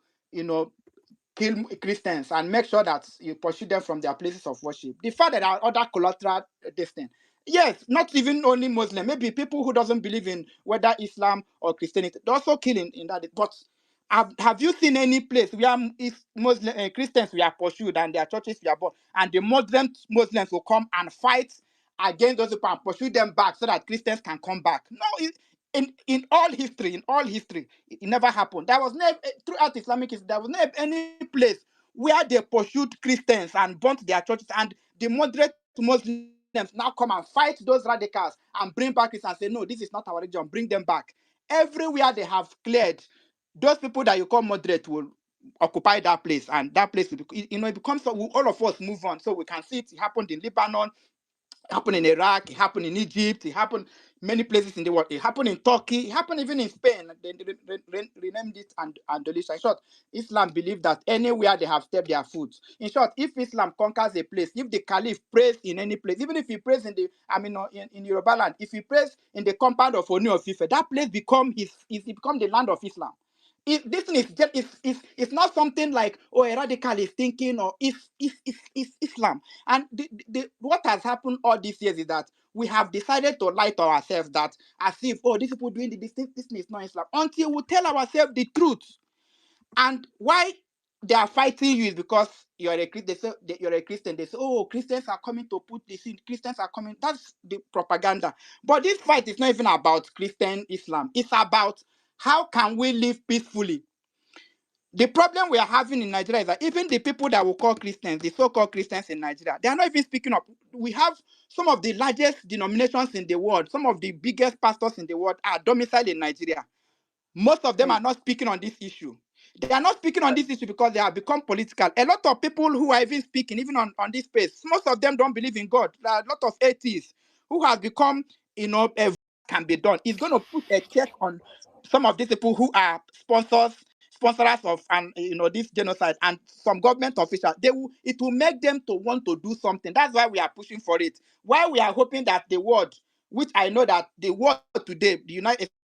kill Christians and make sure that you pursue them from their places of worship. The fact that there are other collateral this thing. Yes, not even only Muslim, maybe people who doesn't believe in whether Islam or Christianity, they're also killing in that. But have you seen any place where if Muslim Christians were pursued and their churches were burned, and the Muslims will come and fight against those people and pursue them back so that Christians can come back? No, in all history, it never happened. There was never, throughout Islamic history, there was never any place where they pursued Christians and burnt their churches, and the moderate Muslims now come and fight those radicals and bring back Christians and say, no, this is not our religion, bring them back. Everywhere they have cleared, those people that you call moderate will occupy that place, and that place will be, it becomes, so all of us move on. So we can see it happened in Lebanon, it happened in Iraq, it happened in Egypt, it happened many places in the world. It happened in Turkey, it happened even in Spain. They renamed it and Andalusia. In short, Islam believe that anywhere they have stepped their foot. In short, if Islam conquers a place, if the Caliph prays in any place, even if he prays in the, in Yoruba land, if he prays in the compound of Oni of Ife, that place it become the land of Islam. This thing is just, it's not something like, oh, a radical is thinking, or it's Islam. And what has happened all these years is that we have decided to lie to ourselves, that as if, oh, these people doing this thing is not Islam, until we tell ourselves the truth. And why they are fighting you is because you're a Christian. They say you're a Christian. They say, oh, Christians are coming to put this in. Christians are coming. That's the propaganda. But this fight is not even about Christian Islam. It's about how can we live peacefully. The problem we are having in Nigeria is that even the people that we call Christians, the so-called Christians in Nigeria, they are not even speaking up. We have some of the largest denominations in the world, some of the biggest pastors in the world are domiciled in Nigeria. Most of them Hey, are not speaking on this issue. They are not speaking on this issue because they have become political. A lot of people who are even speaking, even on this space, most of them don't believe in God. There are a lot of atheists who have become, a can be done. It's going to put a check on some of these people who are sponsors of, and this genocide, and some government officials. It will make them to want to do something. That's why we are pushing for it. Why we are hoping that the world, which I know that the world today,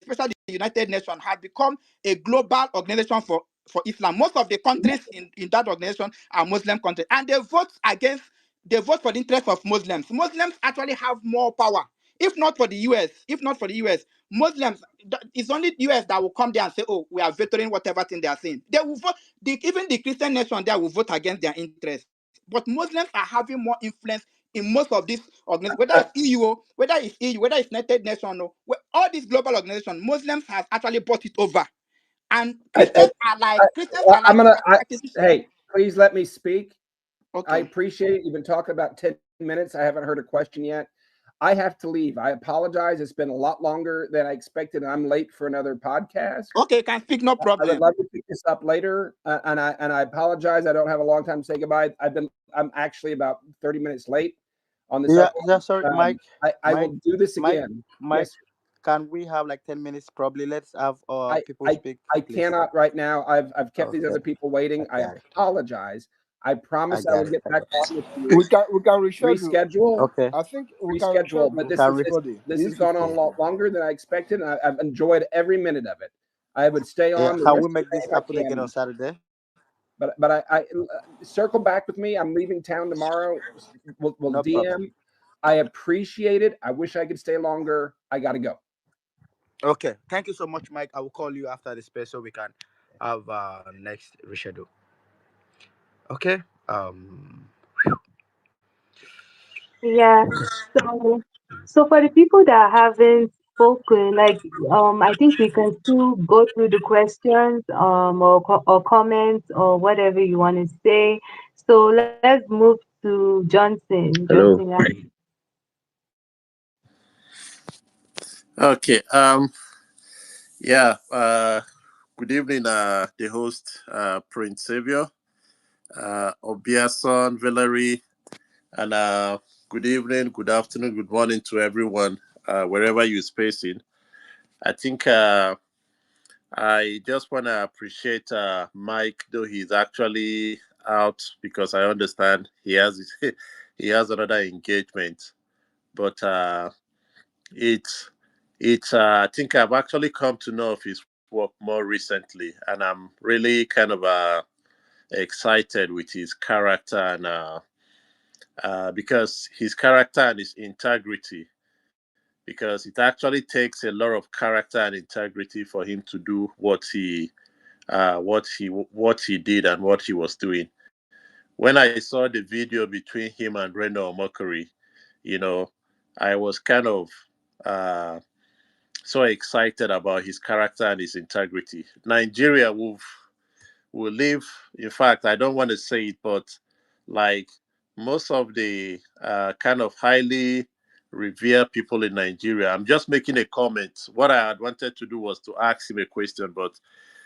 especially the United Nations, has become a global organization for Islam. Most of the countries in that organization are Muslim countries, and they vote for the interest of Muslims. Muslims actually have more power. If not for the US, Muslims, it's only US that will come there and say, oh, we are vetoing whatever thing they are saying. They will vote. Even the Christian nation there will vote against their interests. But Muslims are having more influence in most of these organizations, whether it's I, EU, whether it's United Nations, all these global organizations, Muslims have actually bought it over. And I, I, Christians are I'm like gonna. artificial. Hey, please let me speak. I Okay. appreciate it. You've been talking about 10 minutes. I haven't heard a question yet. I have to leave. I apologize. It's been a lot longer than I expected. I'm late for another podcast. Okay, you can speak, no I would problem. love to pick this up later, and I apologize. I don't have a long time to say goodbye. I'm actually about 30 minutes late on this Yeah, other yeah. one. Sorry, Mike. I will Mike. do this Mike. again. Mike. Yes, Can we have like 10 minutes? Probably. Let's have I people I speak, I please. cannot right now. I've kept these Okay. other people waiting. I I got it. apologize. I I promise I got will it. get I back got on with We you. can reschedule. Reschedule, it. Okay. I think we can reschedule. But reschedule We this can is read. this has if gone you on a can. lot longer than I expected, and I've enjoyed every minute of it. I would stay Yeah. on the Can we rest of make the day this if I happen again on can, Saturday? but I circle back with me. I'm leaving town tomorrow. We'll No problem. DM. I appreciate it. I wish I could stay longer. I got to go. Okay. Thank you so much, Mike. I will call you after the space so we can have next reschedule. Okay. Yeah. So, so for the people that haven't Okay, like I think we can still go through the questions or comments or whatever you want to say. So let's move to Johnson. Johnson, Hello. yeah. Okay. Yeah. Good evening, the host, Prince Savior, Obiason, Valerie, and good evening, good afternoon, good morning to everyone, wherever you're spacing. I think I just want to appreciate Mike, though he's actually out because I understand he has he has another engagement, but it's I think I've actually come to know of his work more recently, and I'm really kind of excited with his character and because his character and his integrity, because it actually takes a lot of character and integrity for him to do what he did and what he was doing. When I saw the video between him and Reno Omokari, you know, I was kind of uh, so excited about his character and his integrity. Nigeria will live. In fact, I don't want to say it, but like most of the kind of highly revered people in Nigeria, I'm just making a comment. What I had wanted to do was to ask him a question, but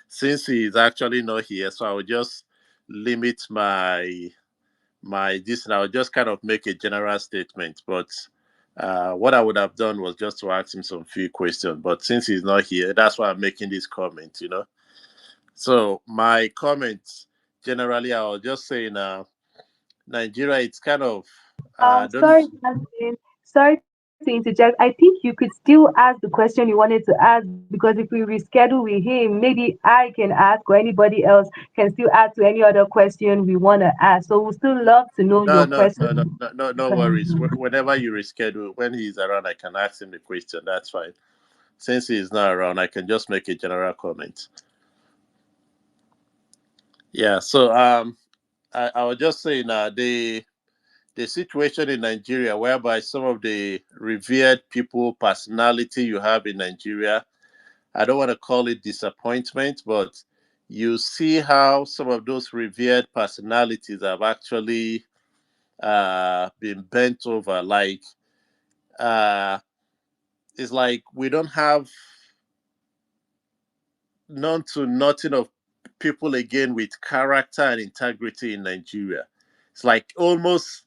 since he is actually not here, so I will just limit my this, and I will just kind of make a general statement. But what I would have done was just to ask him some few questions. But since he's not here, that's why I'm making this comment. So my comments generally, I was just saying, Nigeria, it's kind of don't. Sorry, Johnson. Sorry to interject. I think you could still ask the question you wanted to ask because if we reschedule with him, maybe I can ask or anybody else can still add to any other question we want to ask. So we still love to know No, your no, no, no, question. no, no, no worries. Whenever you reschedule, when he's around, I can ask him the question. That's fine. Since he's not around, I can just make a general comment. Yeah. So I was just saying the situation in Nigeria, whereby some of the revered people, personality you have in Nigeria, I don't want to call it disappointment, but you see how some of those revered personalities have actually been bent over. Like, uh, it's like we don't have none to nothing of people again with character and integrity in Nigeria. It's like almost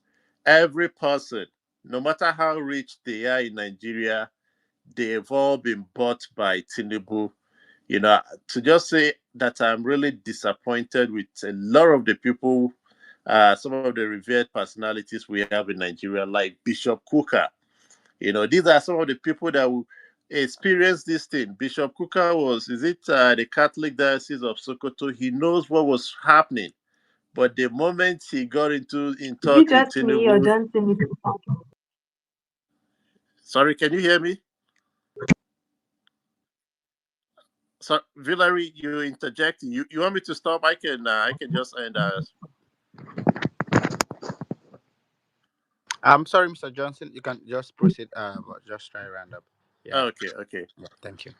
every person, no matter how rich they are in Nigeria, they've all been bought by Tinubu. To just say that I'm really disappointed with a lot of the people, some of the revered personalities we have in Nigeria, like Bishop Kuka. These are some of the people that will experience this thing. Bishop Kuka is it the Catholic Diocese of Sokoto? He knows what was happening. But the moment he got in Is it touch with just me or Tinubu, Johnson is talking? sorry, can you hear me? So, Villery, you interjecting. You want me to stop? I can just end. I'm sorry, Mr. Johnson. You can just proceed. But just try round up. Yeah. Okay, okay. Yeah. Thank you.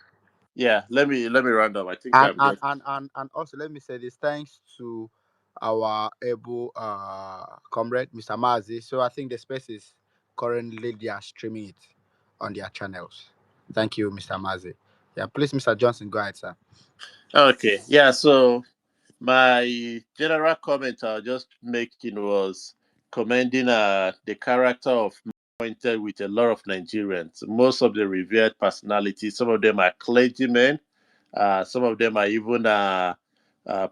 Yeah, let me round up. I think And I'm and good. and and also let me say this. Thanks to our able comrade, Mr. Mazi. So I think the space is currently they are streaming it on their channels. Thank you, Mr. Mazi. Yeah. Please, Mr. Johnson, go ahead, sir. Okay, yeah. So my general comment I was just making was commending the character of appointed with a lot of Nigerians. Most of the revered personalities. Some of them are clergymen. Some of them are even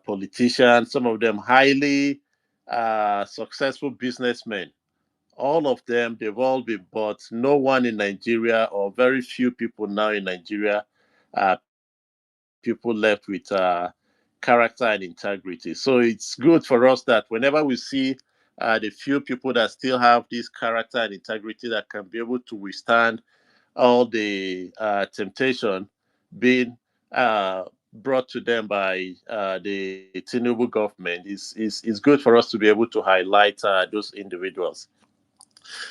politicians. Some of them highly successful businessmen. All of them, they've all been bought. No one in Nigeria, or very few people now in Nigeria, people left with character and integrity. So it's good for us that whenever we see the few people that still have this character and integrity that can be able to withstand all the temptation being brought to them by the Tinubu government, is good for us to be able to highlight those individuals.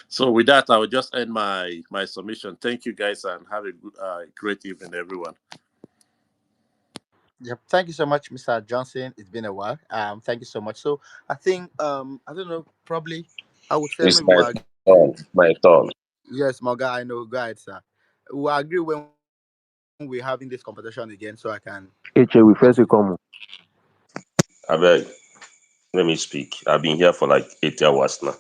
So with that, I will just end my submission. Thank you guys and have a good, great evening, everyone. Yep. Thank you so much, Mr. Johnson. It's been a while. Thank you so much. So I think I don't know, probably I would say It's maybe my we'll agree. turn. My turn. Yes, my guy, I know. Go ahead, sir. We'll agree when we're having this competition again, so I can HA, we first continue. will come. I beg. Let me speak. I've been here for like 8 hours now.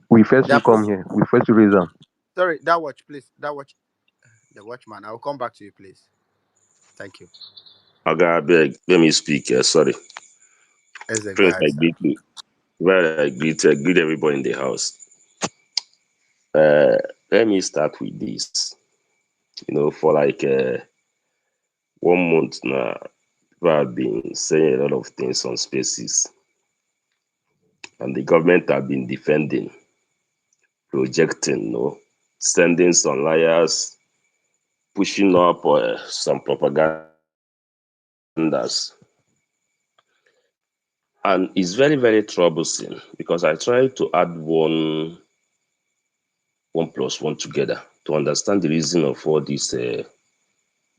We first will Yeah, come please. here. We first will raise them. Sorry, that watch, please. That watch, the watchman. I'll come back to you, please. Thank you. Okay, I beg. Let me speak. Sorry. As a go First, ahead, I sir. greet you. Well, I greet everybody in the house. Let me start with this. For like 1 month now, people have been saying a lot of things on spaces, and the government have been defending, projecting, sending some liars, pushing up some propagandas, and it's very, very troublesome because I try to add one plus one together to understand the reason of all this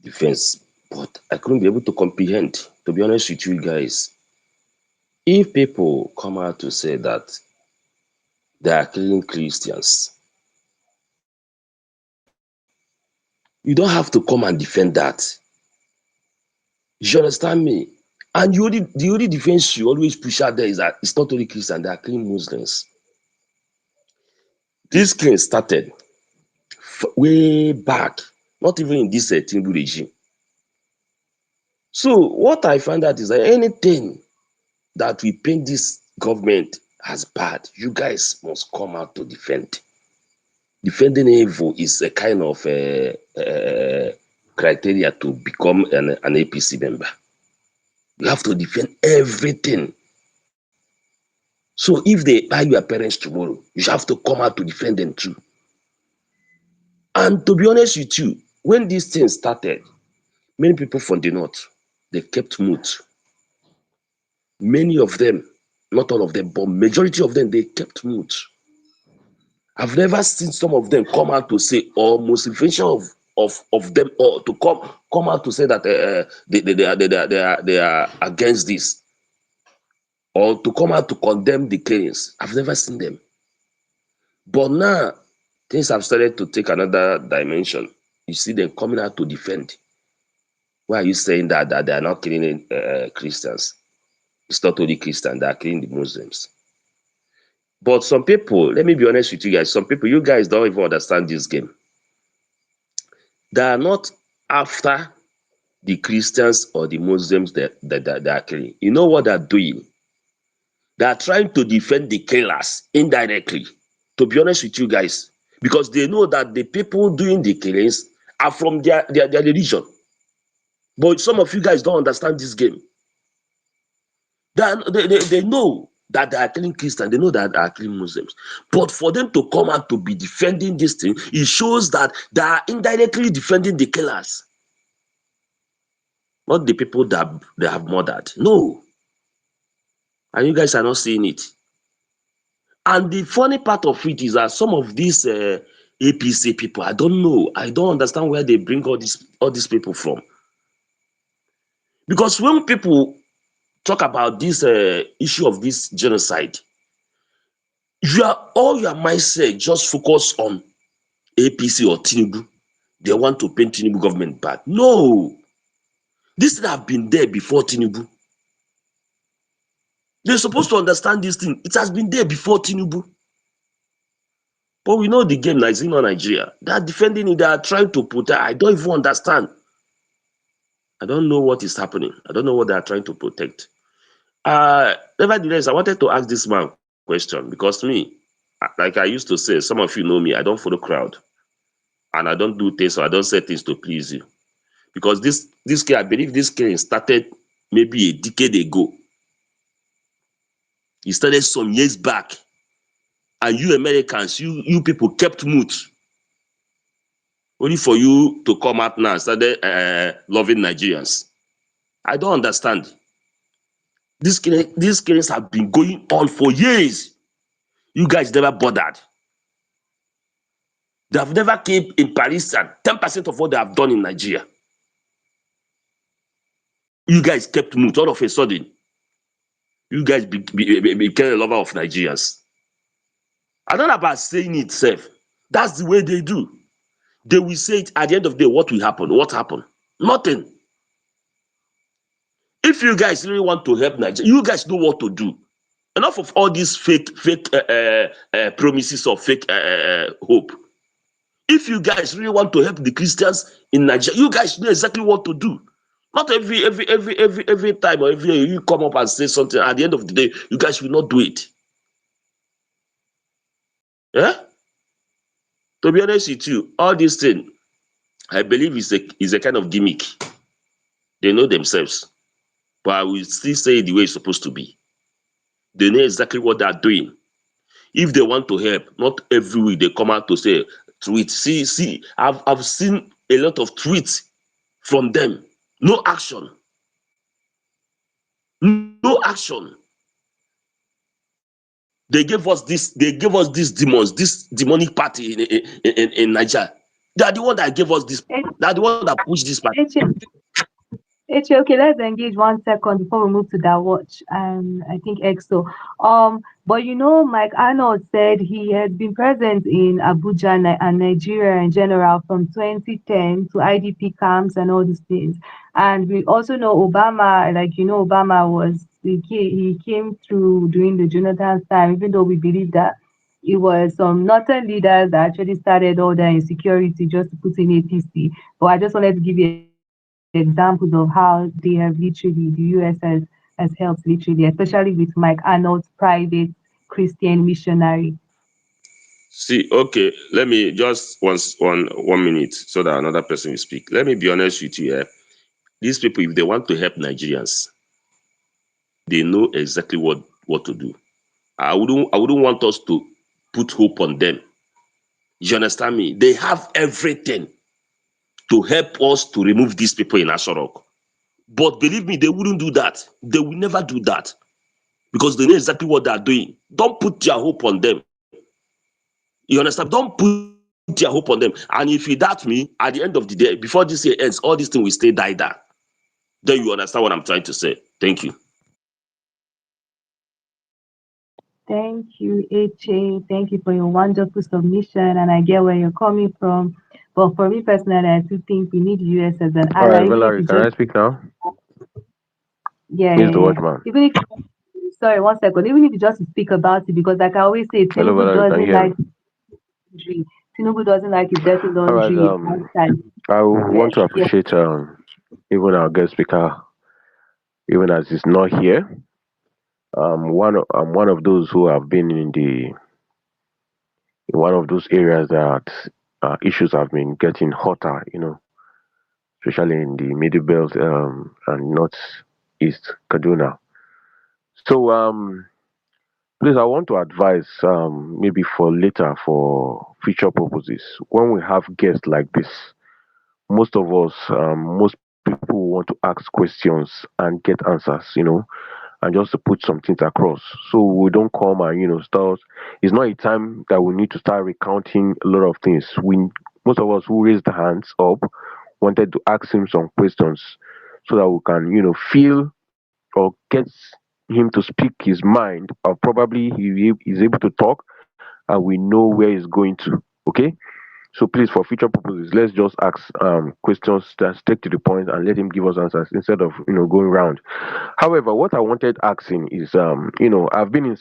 defense, but I couldn't be able to comprehend. To be honest with you guys, if people come out to say that they are killing Christians, you don't have to come and defend that. You understand me? And the only defense you always push out there is that it's not only Christians, they are killing Muslims. This killing started way back, not even in this Tinubu regime. So what I find out is that anything that we paint this government as bad, you guys must come out to defend. Defending evil is a kind of criteria to become an APC member. You have to defend everything. So if they buy your parents tomorrow, you have to come out to defend them too. And to be honest with you, when these things started, many people from the north, they kept mute. Many of them, not all of them, but majority of them, they kept mute. I've never seen some of them come out to say, or motivation of them, or to come out to say that they are against this, or to come out to condemn the killings. I've never seen them. But now things have started to take another dimension. You see them coming out to defend. Why are you saying that they are not killing Christians? It's not only Christians, they are killing the Muslims. But some people, let me be honest with you guys, some people, you guys don't even understand this game. They are not after the Christians or the Muslims that they are killing. You know what they're doing? They are trying to defend the killers indirectly, to be honest with you guys, because they know that the people doing the killings are from their religion. But some of you guys don't understand this game. They know that they are killing Christians, they know that they are killing Muslims. But for them to come out to be defending this thing, it shows that they are indirectly defending the killers, not the people that they have murdered. No. And you guys are not seeing it. And the funny part of it is that some of these APC people, I don't know, I don't understand where they bring all these people from. Because when people talk about this issue of this genocide, all your mindset just focus on APC or Tinubu. They want to paint Tinubu government bad. No, this thing have been there before Tinubu. They're supposed to understand this thing. It has been there before Tinubu. But we know the game like in Nigeria. They are defending it, they are trying to protect. I don't even understand. I don't know what is happening. I don't know what they are trying to protect. Nevertheless, I wanted to ask this man question because me, like I used to say, some of you know me, I don't follow crowd. And I don't do things or I don't say things to please you. Because this case, I believe this case started maybe a decade ago. It started some years back. And you Americans, you people kept mute. Only for you to come out now and started loving Nigerians. I don't understand. These killings have been going on for years. You guys never bothered. They have never came in Paris and 10% of what they have done in Nigeria. You guys kept mute. All of a sudden, you guys became a lover of Nigerians. I don't know about saying it self. That's the way they do. They will say it at the end of the day. What will happen? What happened? Nothing. If you guys really want to help Nigeria, you guys know what to do. Enough of all these fake promises of fake hope. If you guys really want to help the Christians in Nigeria, you guys know exactly what to do. Not every time or every year you come up and say something. At the end of the day, you guys will not do it. Yeah. To be honest with you, all these things, I believe is a kind of gimmick. They know themselves, but I will still say it the way it's supposed to be. They know exactly what they are doing. If they want to help, not every week they come out to say tweets. See, I've seen a lot of tweets from them. No action. No action. They gave us these demons, this demonic party in Nigeria. They are the one that gave us this. They are the one that pushed this party. Okay, let's engage 1 second before we move to that watch. I think EXO. But Mike Arnold said he has been present in Abuja and Nigeria in general from 2010 to IDP camps and all these things. And we also know Obama, Obama he came through during the Jonathan's time, even though we believe that it was some northern leaders that actually started all the insecurity just to put in APC. But I just wanted to give you examples of how they have literally, the US has helped literally, especially with Mike Arnold's private Christian missionary. See, okay, let me just one minute so that another person will speak. Let me be honest with you. These people, if they want to help Nigerians, they know exactly what to do. I wouldn't want us to put hope on them. You understand me? They have everything to help us to remove these people in Asorok. But believe me, they wouldn't do that. They will never do that because they know exactly what they are doing. Don't put your hope on them. You understand? Don't put your hope on them. And if you doubt me, at the end of the day, before this year ends, all these things will stay die down. Then you understand what I'm trying to say. Thank you. Thank you, HA. Thank you for your wonderful submission, and I get where you're coming from. But for me personally, I do think we need the US as an All right, ally, even if Valerie, it's can just I speak now? yeah, He's yeah, the yeah. watchman. Even if sorry, 1 second. Even if you just speak about it, because like I always say, Hello, Tinubu Valerie, can you doesn't hear me? like laundry. Tinubu doesn't like his dirty All right. laundry outside. I Yeah, want to yeah. appreciate even our guest speaker, even as he's not here. I'm one of those who have been in one of those areas that issues have been getting hotter. Especially in the Middle Belt and Northeast Kaduna. So please, I want to advise maybe for later for future purposes when we have guests like this. Most people want to ask questions and get answers, and just to put some things across. So we don't come and start. It's not a time that we need to start recounting a lot of things. We Most of us who raised the hands up wanted to ask him some questions so that we can feel or get him to speak his mind, or probably he is able to talk and we know where he's going to. Okay, so please, for future purposes, let's just ask questions that stick to the point and let him give us answers instead of going round. However, what I wanted asking is, I've been in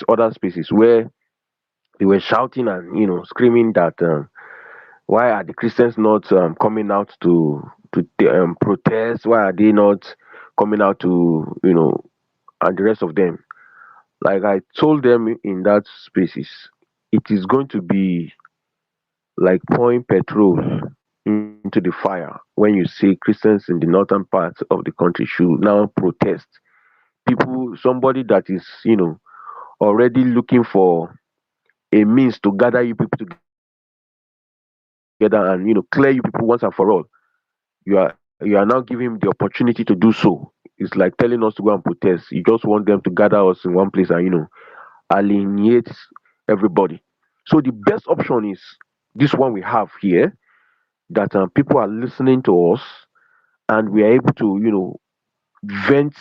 other spaces where they were shouting and screaming that why are the Christians not coming out to protest? Why are they not coming out to and the rest of them? Like I told them in that spaces, it is going to be like pouring petrol into the fire when you see Christians in the northern parts of the country should now protest. Somebody that is, already looking for a means to gather you people together and, clear you people once and for all. You are now giving him the opportunity to do so. It's like telling us to go and protest. You just want them to gather us in one place and, alienate everybody. So the best option is this one we have here, that people are listening to us, and we are able to, vent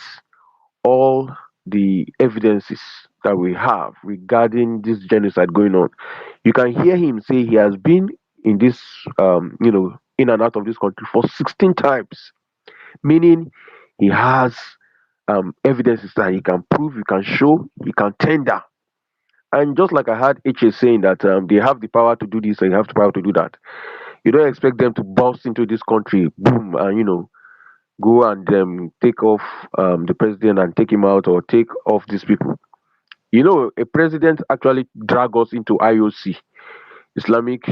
all the evidences that we have regarding this genocide going on. You can hear him say he has been in this, in and out of this country for 16 times, meaning he has evidences that he can prove, he can show, he can tender. And just like I heard HA saying that they have the power to do this and they have the power to do that, you don't expect them to burst into this country, boom, and go and take off the president and take him out, or take off these people. A president actually drag us into IOC, Islamic.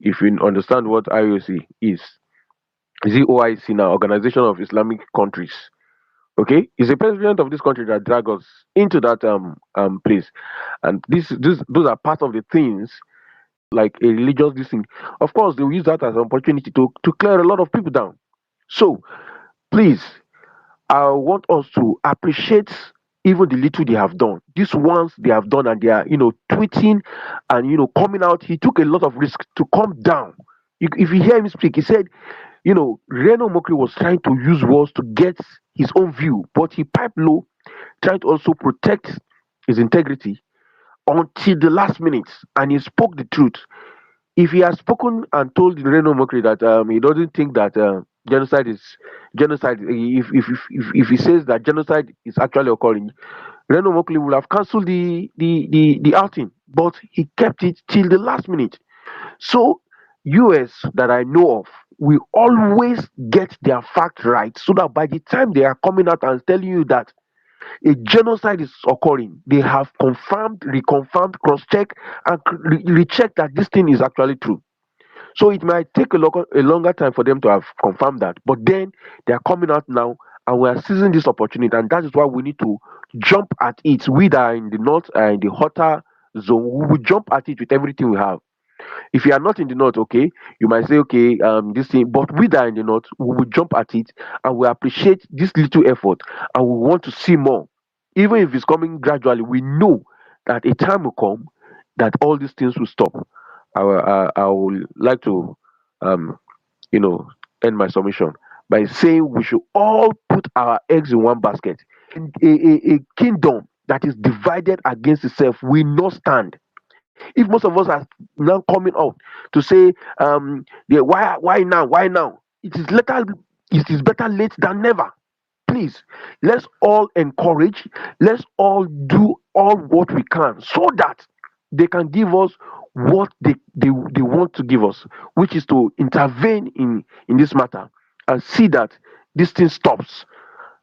If you understand what IOC is it OIC now, Organization of Islamic Countries. Okay, it's the president of this country that drag us into that place, and this those are part of the things, like a religious this thing. Of course, they will use that as an opportunity to clear a lot of people down. So please, I want us to appreciate even the little they have done. These ones they have done, and they are, tweeting and coming out. He took a lot of risk to come down. If you hear him speak, he said, Reno Mokri was trying to use words to get his own view, but he piped low, trying to also protect his integrity until the last minute, and he spoke the truth. If he has spoken and told Reno Mokri that he doesn't think that genocide is genocide, if he says that genocide is actually occurring, Reno Mokri would have cancelled the outing, but he kept it till the last minute. So US that I know of will always get their facts right, so that by the time they are coming out and telling you that a genocide is occurring, they have confirmed, reconfirmed, cross-checked, and rechecked that this thing is actually true. So it might take a longer time for them to have confirmed that, but then they are coming out now, and we are seizing this opportunity, and that is why we need to jump at it. We that are in the north and in the hotter zone, we will jump at it with everything we have. If you are not in the north, okay, you might say, okay, this thing, but we that are in the north, we will jump at it, and we appreciate this little effort, and we want to see more. Even if it's coming gradually, we know that a time will come that all these things will stop. I would like to, um, you know, end my submission by saying we should all put our eggs in one basket. A kingdom that is divided against itself will not stand. If most of us are now coming out to say, why now, why now? It is better late than never. Please, let's all encourage, let's all do all what we can, so that they can give us what they want to give us, which is to intervene in this matter and see that this thing stops.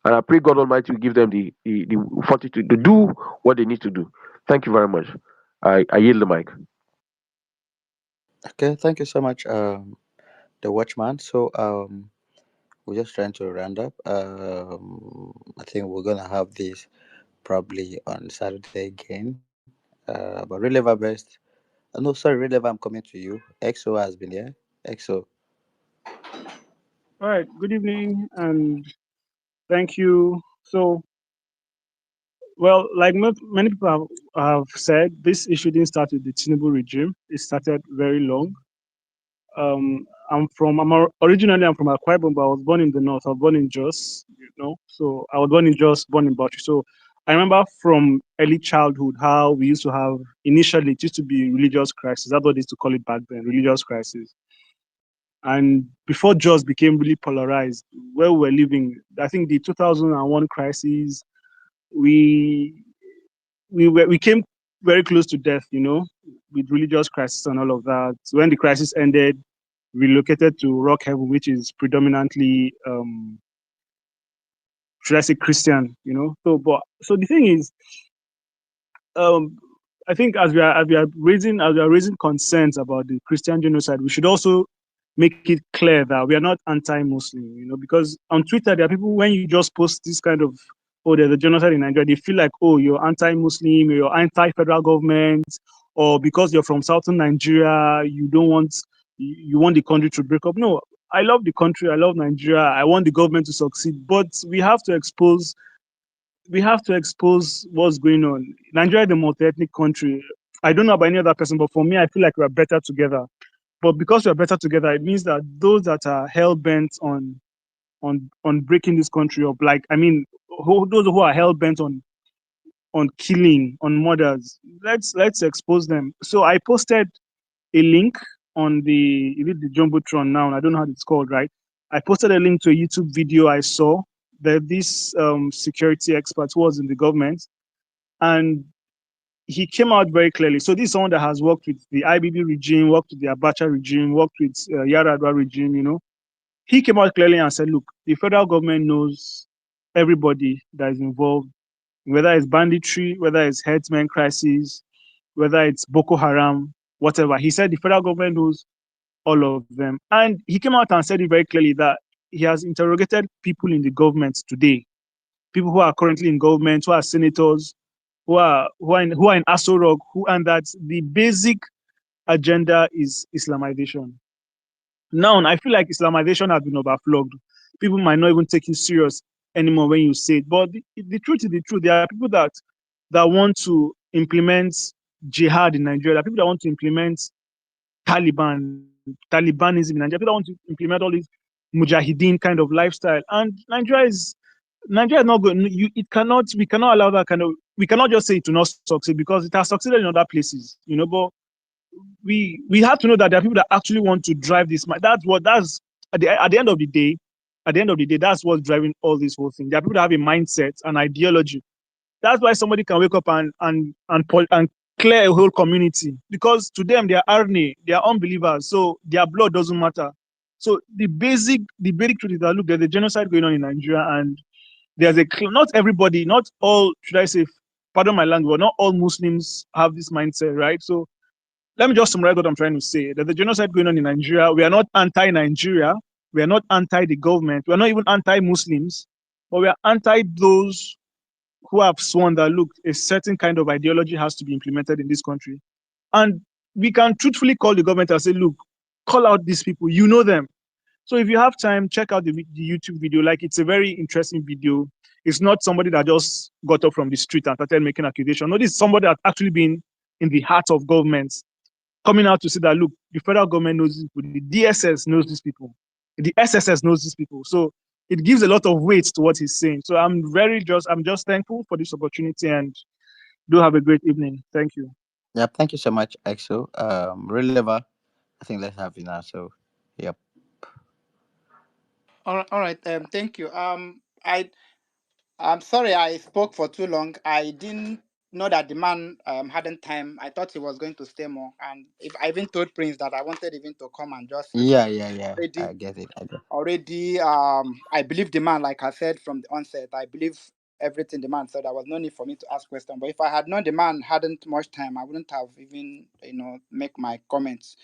And I pray God Almighty will give them the fortitude to do what they need to do. Thank you very much. I yield the mic. Okay, thank you so much, the watchman. So we're just trying to round up. I think we're gonna have this probably on Saturday again. But Releva Best. No, sorry, Releva, I'm coming to you. EXO has been here. EXO. All right. Good evening, and thank you. So, well, like many people have said, this issue didn't start with the Tinubu regime. It started very long. Originally I'm from Akwa Ibom, but I was born in the north. I was born in Jos, So I was born in Jos, born in Bauchi. So I remember from early childhood how we used to have, initially it used to be religious crisis. That's what they used to call it back then, religious crisis. And before Jos became really polarized, where we were living, I think the 2001 crisis, we we came very close to death, with religious crisis and all of that. When the crisis ended, relocated to Rock Heaven, which is predominantly, should I say, Christian, So the thing is, um, I think as we are raising concerns about the Christian genocide, we should also make it clear that we are not anti-Muslim, because on Twitter there are people, when you just post this kind of, oh, there's a genocide in Nigeria, they feel like, oh, you're anti-Muslim, you're anti-federal government, or because you're from southern Nigeria, you want the country to break up. No, I love the country, I love Nigeria, I want the government to succeed, but we have to expose we have to expose what's going on. Nigeria is a multi-ethnic country. I don't know about any other person, but for me, I feel like we are better together. But because we are better together, it means that those that are hell bent on breaking this country up, like I mean, those who are hell bent on killing, on murders, let's expose them. So I posted a link on the is it the jumbotron now? I don't know how it's called, right? I posted a link to a YouTube video I saw that this security expert who was in the government, and he came out very clearly. So this is someone that has worked with the IBB regime, worked with the Abacha regime, worked with Yaradua regime. He came out clearly and said, "Look, the federal government knows everybody that is involved, whether it's banditry, whether it's herdsmen crisis, whether it's Boko Haram, whatever." He said the federal government knows all of them. And he came out and said it very clearly that he has interrogated people in the government today, people who are currently in government, who are senators, who are in Aso Rock, and that the basic agenda is Islamization. Now, I feel like Islamization has been overflogged. People might not even take you serious anymore when you say it. But the truth is the truth. There are people that want to implement jihad in Nigeria. There are people that want to implement Talibanism in Nigeria. People that want to implement all these mujahideen kind of lifestyle. And Nigeria is not good. It cannot. We cannot allow that kind of. We cannot just say it to not succeed because it has succeeded in other places. But we have to know that there are people that actually want to drive this. That's at the end of the day. At the end of the day, that's what's driving all this whole thing. There are people that have a mindset, an ideology. That's why somebody can wake up and clear a whole community because to them they are arne, they are unbelievers, so their blood doesn't matter. So the basic truth is that look, there's a genocide going on in Nigeria, and not everybody, not all, should I say, pardon my language, but not all Muslims have this mindset, right? So let me just summarize what I'm trying to say. There's a genocide going on in Nigeria. We are not anti-Nigeria. We are not anti the government. We are not even anti-Muslims, but we are anti those who have sworn that look, a certain kind of ideology has to be implemented in this country. And we can truthfully call the government and say, look, call out these people. You know them. So if you have time, check out the YouTube video. Like, it's a very interesting video. It's not somebody that just got up from the street and started making accusations. No, this is somebody that's actually been in the heart of governments, coming out to say that look, the federal government knows these people, the DSS knows these people, the SSS knows these people. So it gives a lot of weight to what he's saying. So I'm just thankful for this opportunity, and do have a great evening. Thank you. Yeah, thank you so much, EXO. Reliever, I think let's have you now. So, yep. All right. Thank you. I'm sorry I spoke for too long. I didn't know that the man hadn't time. I thought he was going to stay more. And if I even told Prince that I wanted even to come and just listen. Yeah, yeah, yeah. Already, I get it. I get. already, I believe the man, like I said from the onset. I believe everything the man said. There was no need for me to ask questions. But if I had known the man hadn't much time, I wouldn't have even, make my comments.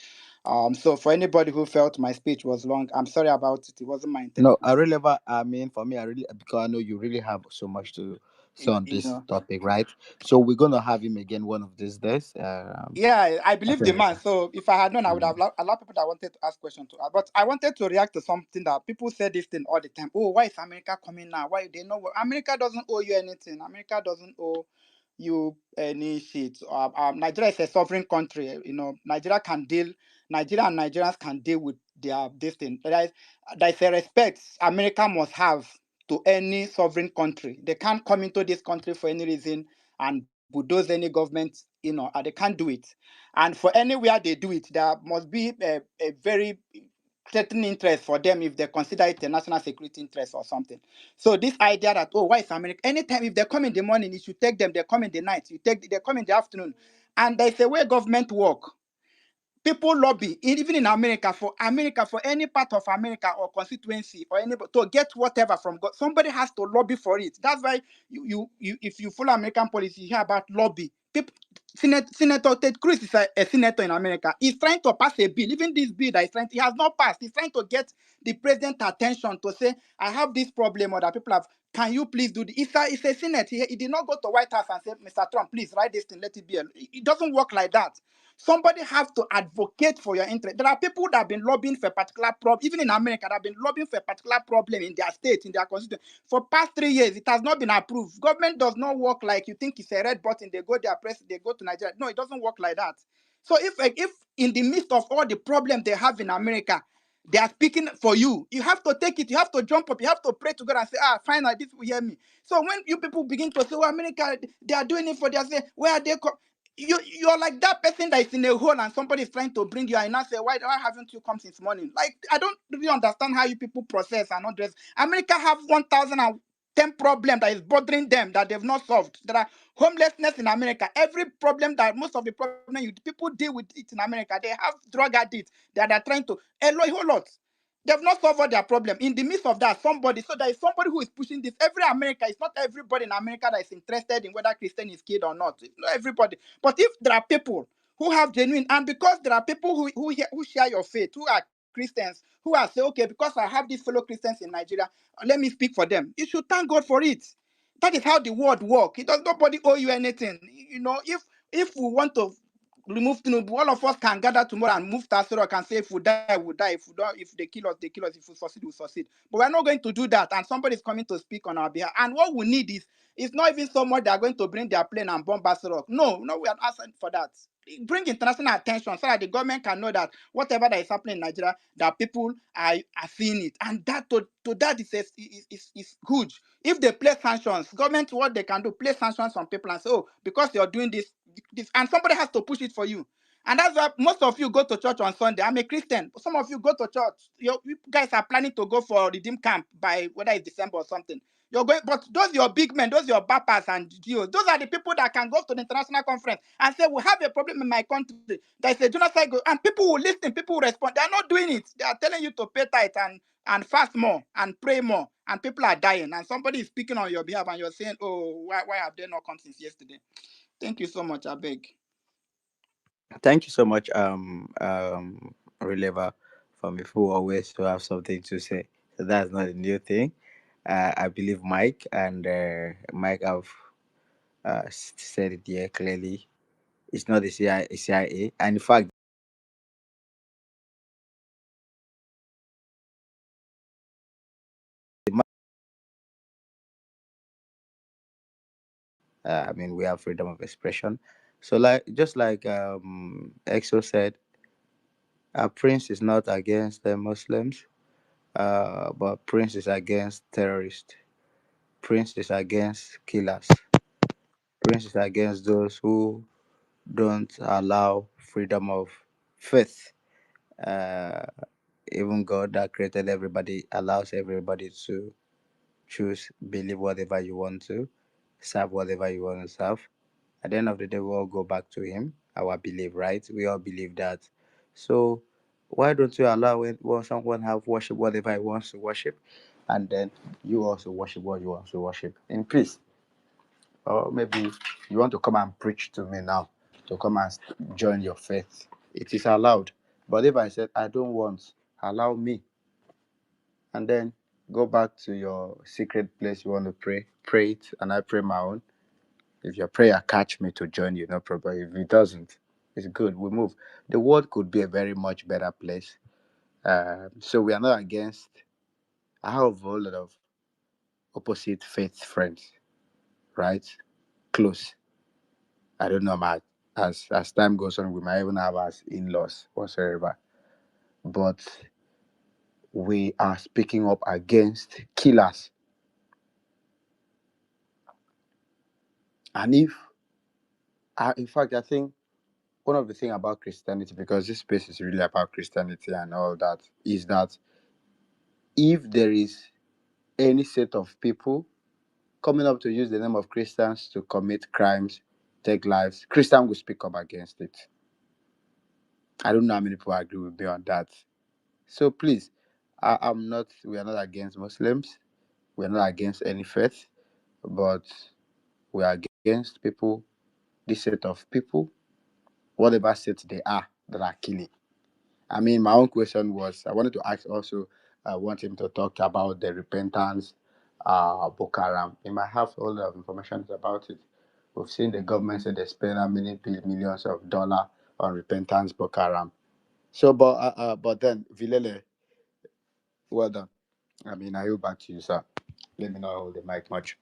So for anybody who felt my speech was long, I'm sorry about it. It wasn't my No, intention. a reliever. I mean, for me, I really, because I know you really have so much to say on You this know. topic, right? So we're gonna have him again one of these days. Yeah, I I believe the think. man. So if I had known, I would Mm. have allowed people that wanted to ask questions to ask. But I wanted to react to something that people say this thing all the time. Oh, why is America coming now? Why they know America doesn't owe you anything? America doesn't owe you any shit. Nigeria is a sovereign country. Nigeria and Nigerians can deal with their this thing. There's a respect America must have to any sovereign country. They can't come into this country for any reason and bulldoze any government, and they can't do it. And for anywhere they do it, there must be a very certain interest for them if they consider it a national security interest or something. So this idea that, oh, why is America? Anytime if they come in the morning, you should take them. They come in the night, they come in the afternoon. And there's a way government work. People lobby even in America for any part of America or constituency or any to get whatever from God. Somebody has to lobby for it. That's why you if you follow American policy, you hear about lobby. People, Senator Ted Cruz is a senator in America. He's trying to pass a bill. Even this bill that he has not passed. He's trying to get the president attention to say, I have this problem or that people have. Can you please do this? It's a Senate. He did not go to White House and say, Mr. Trump, please write this thing, let it be. It doesn't work like that. Somebody have to advocate for your interest. There are people that have been lobbying for a particular problem, even in America, that have been lobbying for a particular problem in their state, in their constituency. For past 3 years, it has not been approved. Government does not work like you think it's a red button. They go there, press, they go to Nigeria. No, it doesn't work like that. So if in the midst of all the problems they have in America, they are speaking for you, you have to take it. You have to jump up. You have to pray to God and say, finally, this will hear me. So when you people begin to say, well, America, they are doing it for their say, where are they? You're like that person that is in a hole and somebody is trying to bring you and now say, why haven't you come since morning? Like, I don't really understand how you people process and address. America have 1,010 problem that is bothering them that they've not solved. There are homelessness in America. Every problem that most of the problem people deal with it in America, they have drug addicts that are trying to a whole lot. They've not solved all their problem. In the midst of that, so there is somebody who is pushing this. Every America, it's not everybody in America that is interested in whether Christian is killed or not. It's not everybody. But if there are people who have genuine, and because there are people who share your faith, who are Christians, who are say, okay, because I have these fellow Christians in Nigeria, let me speak for them. You should thank God for it. That is how the world works. It does nobody owe you anything. You know, if we want to remove Tinubu, all of us can gather tomorrow and move Tasoro and say if we die, we die. If we don't, if they kill us, they kill us. If we succeed, we succeed. But we're not going to do that. And somebody is coming to speak on our behalf. And what we need is it's not even so much they are going to bring their plane and bomb Basel. No, we are asking for that. Bring international attention so that the government can know that whatever that is happening in Nigeria, that people are seeing it. And that to that is huge. If they place sanctions, government, what they can do, place sanctions on people and say, oh, because you're doing this, and somebody has to push it for you. And that's why most of you go to church on Sunday. I'm a Christian. Some of you go to church. You guys are planning to go for Redeem Camp by whether it's December or something. You're going, but those your big men, those your Bapas and Geos, those are the people that can go to the international conference and say, we have a problem in my country. There's a genocide, and people will listen, people will respond. They are not doing it. They are telling you to pay tithe and fast more and pray more, and people are dying. And somebody is speaking on your behalf, and you're saying, oh, why have they not come since yesterday? Thank you so much, I beg. Thank you so much, Reliever, from people always to have something to say. So that's not a new thing. I believe Mike and Mike have said it here clearly. It's not the CIA, and in fact, I mean, we have freedom of expression. So, like, just like EXO said, Prince is not against the Muslims, but Prince is against terrorists. Prince is against killers. Prince is against those who don't allow freedom of faith. Uh, Even God that created everybody allows everybody to choose, believe whatever you want to, serve whatever you want to serve. At the end of the day, we all go back to Him, our belief, right? We all believe that. So, why don't you allow it when someone have worship whatever he wants to worship, and then you also worship what you want to worship in peace? Or maybe you want to come and preach to me now, to come and join your faith. It is allowed. But if I said, I don't want, allow me, and then go back to your secret place you want to pray it, and I pray my own. If your prayer catch me to join you, no problem. If it doesn't, it's good. We move. The world could be a very much better place. So we are not against. I have a whole lot of opposite faith friends, right? Close. I don't know, my as time goes on, we might even have as in-laws whatsoever. But we are speaking up against killers. And in fact, I think one of the things about Christianity, because this space is really about Christianity and all that, is that if there is any set of people coming up to use the name of Christians to commit crimes, take lives, Christian will speak up against it. I don't know how many people agree with me on that. So please, we are not against Muslims. We are not against any faith, but we are against people, this set of people, whatever set they are, that are killing. I mean, my own question was, I wanted to ask also, I want him to talk about the repentance, Boko Haram. He might have a lot of information about it. We've seen the government say they spend how many millions of dollars Unrepentance Boko Haram. But then Vilele, well done. I mean, I yield back to you, sir. Let me not hold the mic much.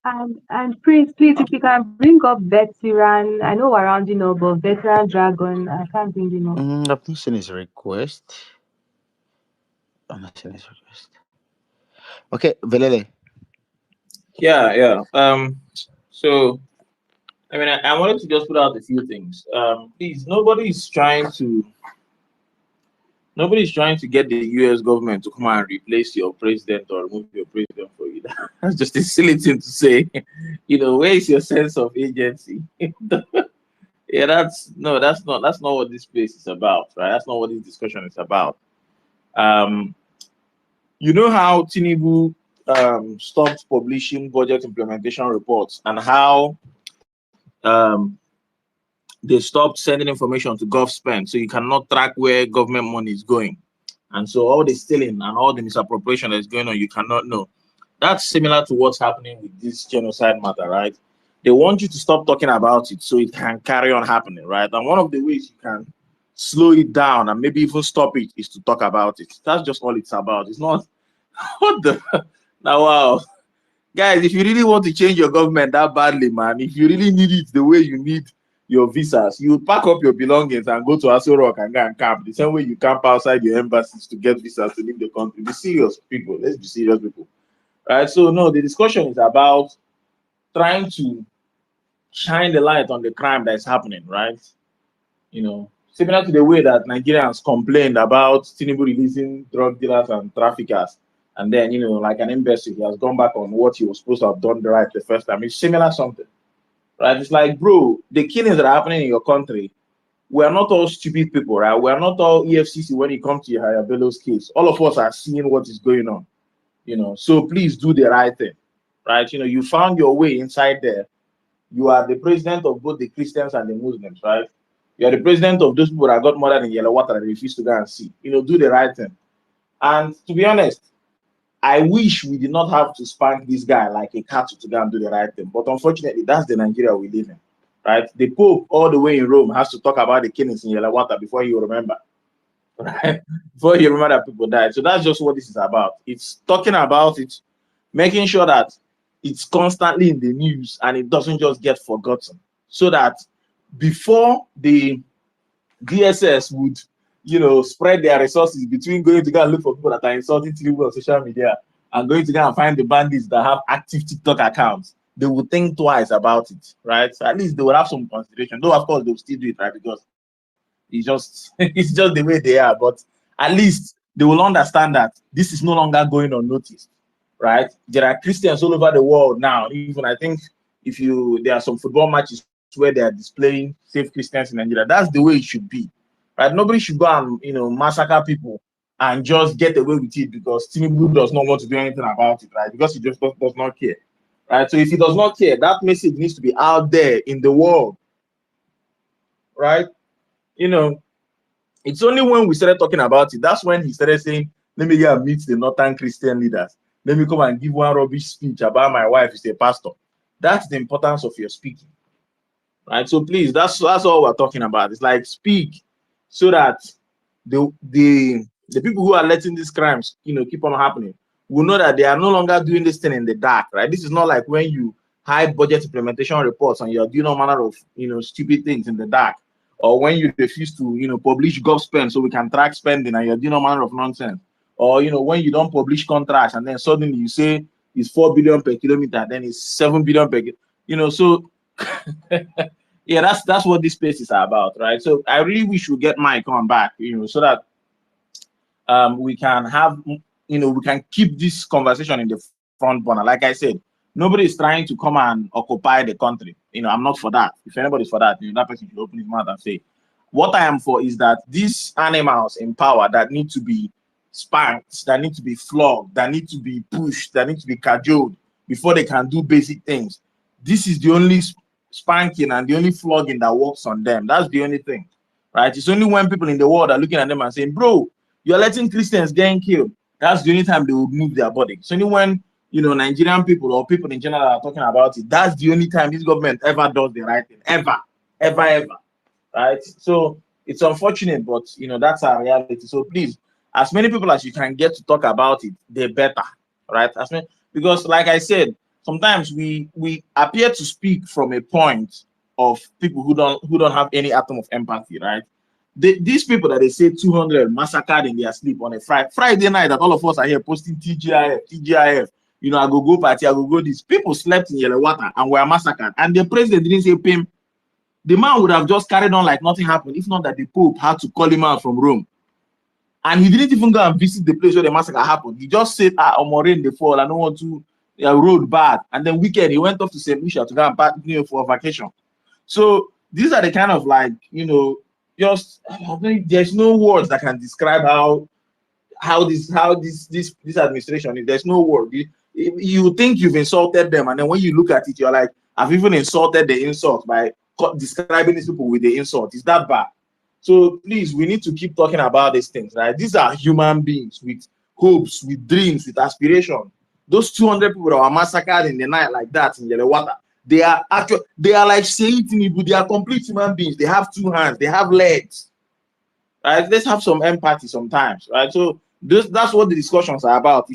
And Prince, please, if you can bring up veteran, I know we're rounding up, but veteran dragon, I can't bring him up. I've not seen his request. I've not seen his request. Okay, Vilele. Yeah, yeah. So I mean, I wanted to just put out a few things. Please, nobody's trying to get the U.S. government to come and replace your president or remove your president for you. That's just a silly thing to say. Where is your sense of agency? Yeah, that's not what this space is about, right? That's not what this discussion is about. You know how Tinubu stopped publishing budget implementation reports and how um, they stopped sending information to GovSpend, so you cannot track where government money is going. And so all the stealing and all the misappropriation that is going on, you cannot know. That's similar to what's happening with this genocide matter, right? They want you to stop talking about it so it can carry on happening, right? And one of the ways you can slow it down and maybe even stop it is to talk about it. That's just all it's about. It's not what the now. Wow, guys, if you really want to change your government that badly, man, if you really need it the way you need your visas, you pack up your belongings and go to Aso Rock and go and camp the same way you camp outside your embassies to get visas to leave the country. Be serious, people. Let's be serious, people. Right? So no, the discussion is about trying to shine the light on the crime that is happening, right? Similar to the way that Nigerians complained about Tinubu releasing drug dealers and traffickers, and then, like an embassy, he has gone back on what he was supposed to have done right the first time. It's similar something, right? It's like, bro, the killings that are happening in your country, we're not all stupid people, right? We're not all EFCC when it comes to Yahya Bello's case. All of us are seeing what is going on, So please do the right thing, right? You found your way inside there. You are the president of both the Christians and the Muslims, right? You are the president of those people that got murdered in yellow water and refused to go and see. Do the right thing. And to be honest, I wish we did not have to spank this guy like a cattle to go and do the right thing. But unfortunately, that's the Nigeria we live in, right? The Pope, all the way in Rome, has to talk about the killings in yellow water before you remember, right? Before you remember that people died. So that's just what this is about. It's talking about it, making sure that it's constantly in the news and it doesn't just get forgotten, so that before the DSS would, spread their resources between going to go and look for people that are insulting Tinubu on social media and going to go and find the bandits that have active TikTok accounts, they would think twice about it, right? So at least they will have some consideration. Though, of course, they'll still do it, right? Because it's just it's just the way they are. But at least they will understand that this is no longer going unnoticed, right? There are Christians all over the world now. Even I think there are some football matches where they are displaying Save Christians in Nigeria. That's the way it should be, right? Nobody should go and massacre people and just get away with it because Tinubu does not want to do anything about it, right? Because he just does not care, right? So if he does not care, that message needs to be out there in the world, right? It's only when we started talking about it, that's when he started saying, let me go and meet the Northern Christian leaders. Let me come and give one rubbish speech about my wife is a pastor. That's the importance of your speaking, right? So please, that's all we're talking about. It's like, speak so that the people who are letting these crimes, keep on happening will know that they are no longer doing this thing in the dark, right? This is not like when you hide budget implementation reports and you're doing all manner of, stupid things in the dark, or when you refuse to, publish gov spend so we can track spending and you're doing all manner of nonsense, or, when you don't publish contracts and then suddenly you say it's 4 billion per kilometer, then it's 7 billion per, so yeah, that's what this space is about, right? So I really wish we get Mike on back, so that we can have, we can keep this conversation in the front burner. Like I said, nobody is trying to come and occupy the country. I'm not for that. If anybody's for that, that person should open his mouth and say, what I am for is that these animals in power that need to be spanked, that need to be flogged, that need to be pushed, that need to be cajoled before they can do basic things. This is the only spanking and the only flogging that works on them. That's the only thing, right? It's only when people in the world are looking at them and saying, bro, you're letting Christians getting killed. That's the only time they will move their body. So only when, Nigerian people or people in general are talking about it, that's the only time this government ever does the right thing. Ever, ever, ever. right? So it's unfortunate, but that's our reality. So please, as many people as you can get to talk about it, the better, right? Because like I said, sometimes we appear to speak from a point of people who don't have any atom of empathy, right? These people that they say 200 massacred in their sleep on a Friday night, that all of us are here posting TGIF. I go party, I go this. People slept in yellow water and were massacred, and the president didn't say pim. The man would have just carried on like nothing happened, if not that the Pope had to call him out from Rome. And he didn't even go and visit the place where the massacre happened. He just said, rain the fall, I don't want to road bad. And then weekend, he went off to St. Lucia to go and back for vacation. So these are the kind of just there's no words that can describe how this administration is. There's no word. You think you've insulted them, and then when you look at it, you're like, I've even insulted the insult by describing these people with the insult. Is that bad? So please, we need to keep talking about these things, right? These are human beings with hopes, with dreams, with aspiration. Those 200 people that were massacred in the night like that in Yellow, they are like saying Tinubu, they are complete human beings. They have 2 hands, they have legs. Right? Let's have some empathy sometimes, right? So that's what the discussions are about.